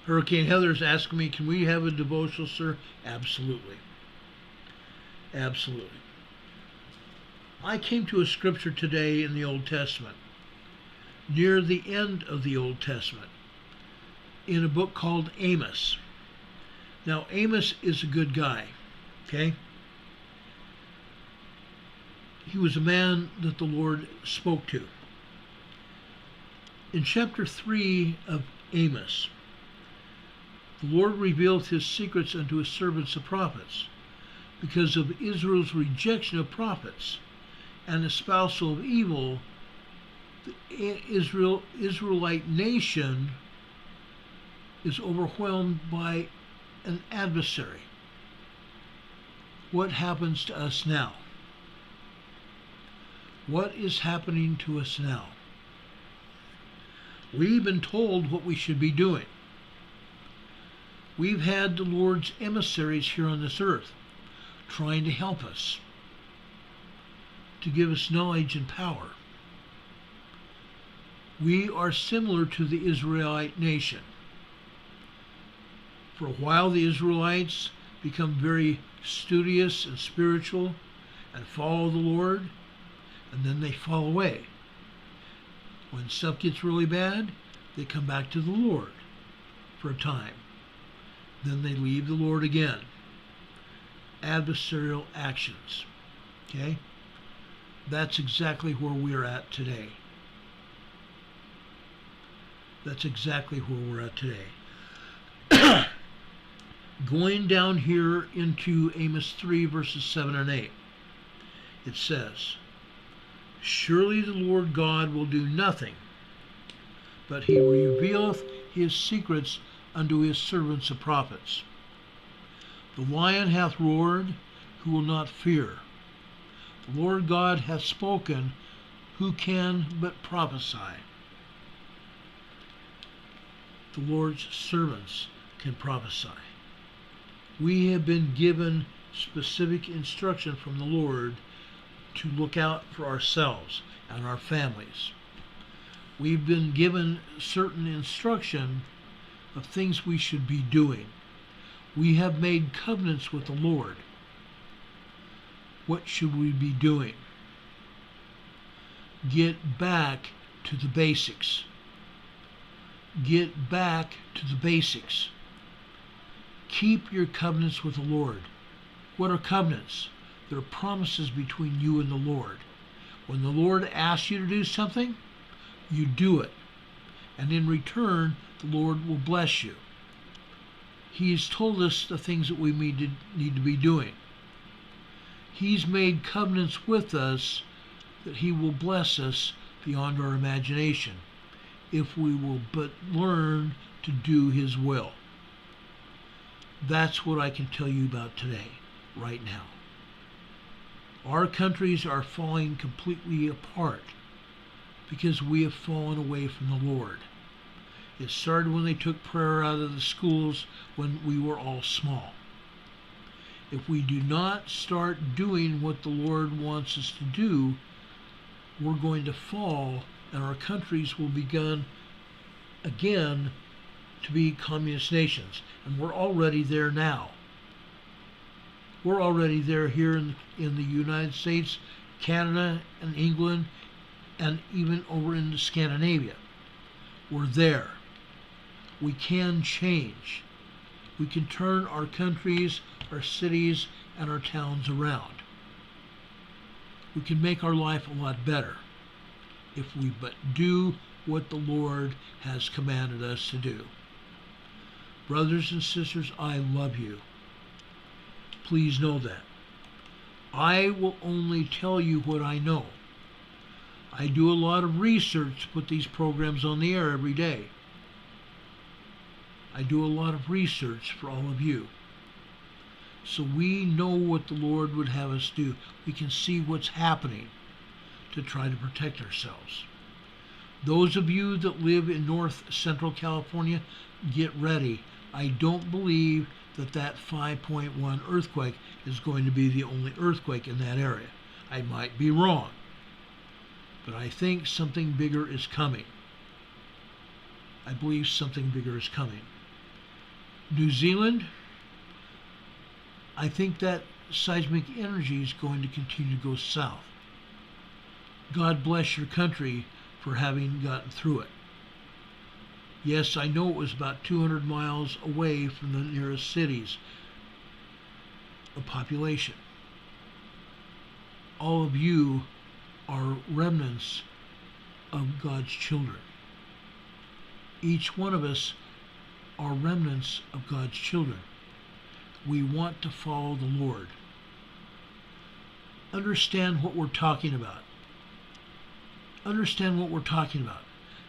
Hurricane Heather's asking me, can we have a devotional, sir? Absolutely. Absolutely. I came to a scripture today in the Old Testament, near the end of the Old Testament, in a book called Amos. Now, Amos is a good guy, okay? He was a man that the Lord spoke to. In chapter 3 of Amos, the Lord revealed his secrets unto his servants the prophets, because of Israel's rejection of prophets and espousal of evil. The Israelite nation is overwhelmed by an adversary. What happens to us now? What is happening to us now? We've been told what we should be doing. We've had the Lord's emissaries here on this earth trying to help us, to give us knowledge and power. We are similar to the Israelite nation. For a while, the Israelites become very studious and spiritual and follow the Lord, and then they fall away. When stuff gets really bad, they come back to the Lord for a time. Then they leave the Lord again. Adversarial actions. Okay? That's exactly where we're at today. That's exactly where we're at today. Going down here into Amos 3, verses 7 and 8, it says, surely the Lord God will do nothing, but he revealeth his secrets unto his servants the prophets. The lion hath roared, who will not fear? The Lord God hath spoken, who can but prophesy? The Lord's servants can prophesy. We have been given specific instruction from the Lord to look out for ourselves and our families. We've been given certain instruction of things we should be doing. We have made covenants with the Lord. What should we be doing? Get back to the basics. Get back to the basics. Keep your covenants with the Lord. What are covenants? They're promises between you and the Lord. When the Lord asks you to do something, you do it. And in return, the Lord will bless you. He's told us the things that we need to be doing. He's made covenants with us that he will bless us beyond our imagination if we will but learn to do his will. That's what I can tell you about today, right now. Our countries are falling completely apart because we have fallen away from the Lord. It started when they took prayer out of the schools when we were all small. If we do not start doing what the Lord wants us to do, we're going to fall, and our countries will begin again to be communist nations. And we're already there now. We're already there here in the United States, Canada, and England, and even over into Scandinavia. We're there. We can change. We can turn our countries, our cities, and our towns around. We can make our life a lot better if we but do what the Lord has commanded us to do. Brothers and sisters, I love you. Please know that. I will only tell you what I know. I do a lot of research to put these programs on the air every day. I do a lot of research for all of you. So we know what the Lord would have us do. We can see what's happening to try to protect ourselves. Those of you that live in north central California, get ready. I don't believe that 5.1 earthquake is going to be the only earthquake in that area. I might be wrong, but I think something bigger is coming. I believe something bigger is coming. New Zealand, I think that seismic energy is going to continue to go south. God bless your country for having gotten through it. Yes, I know it was about 200 miles away from the nearest cities of population. All of you are remnants of God's children. Each one of us are remnants of God's children. We want to follow the Lord. Understand what we're talking about. Understand what we're talking about.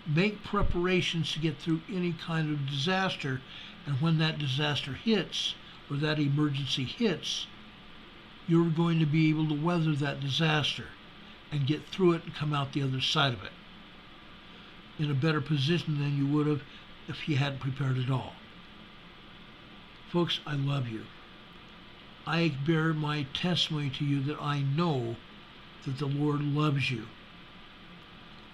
Make preparations to get through any kind of disaster, and when that disaster hits, or that emergency hits, you're going to be able to weather that disaster and get through it and come out the other side of it in a better position than you would have if you hadn't prepared at all. Folks, I love you. I bear my testimony to you that I know that the Lord loves you.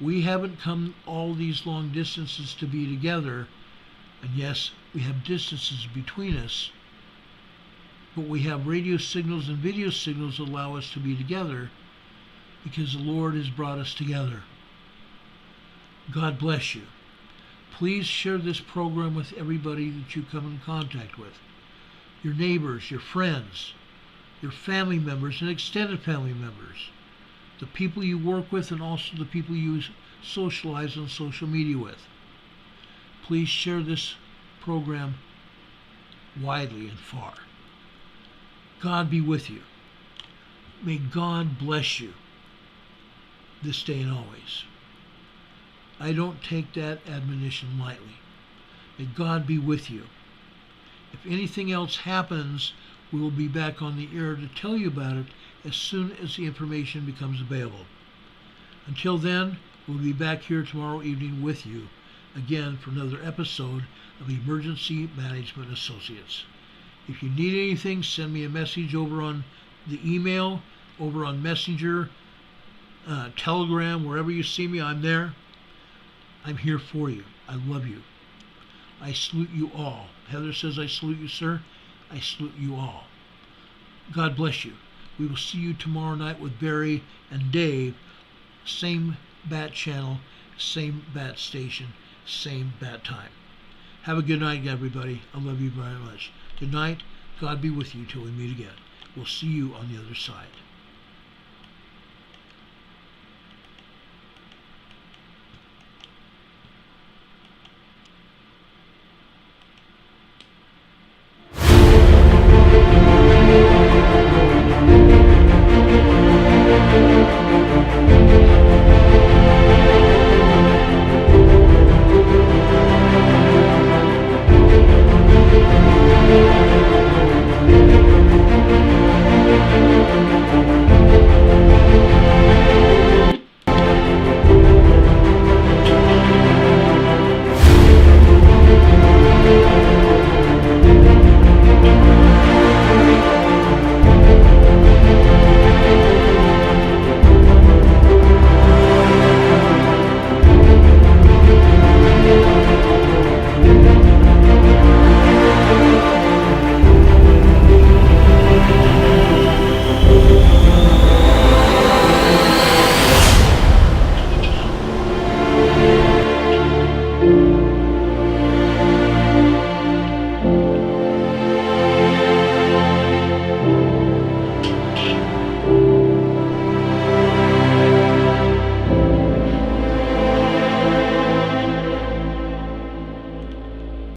We haven't come all these long distances to be together, and yes, we have distances between us, but we have radio signals and video signals that allow us to be together because the Lord has brought us together. God bless you. Please share this program with everybody that you come in contact with. Your neighbors, your friends, your family members and extended family members, the people you work with, and also the people you socialize on social media with. Please share this program widely and far. God be with you. May God bless you this day and always. I don't take that admonition lightly. May God be with you. If anything else happens, we will be back on the air to tell you about it as soon as the information becomes available. Until then, we'll be back here tomorrow evening with you again for another episode of Emergency Management Associates. If you need anything, send me a message over on the email, over on Messenger, Telegram, wherever you see me, I'm there. I'm here for you. I love you. I salute you all. Heather says, I salute you, sir. I salute you all. God bless you. We will see you tomorrow night with Barry and Dave. Same bat channel, same bat station, same bat time. Have a good night, everybody. I love you very much. Good night. God be with you till we meet again. We'll see you on the other side.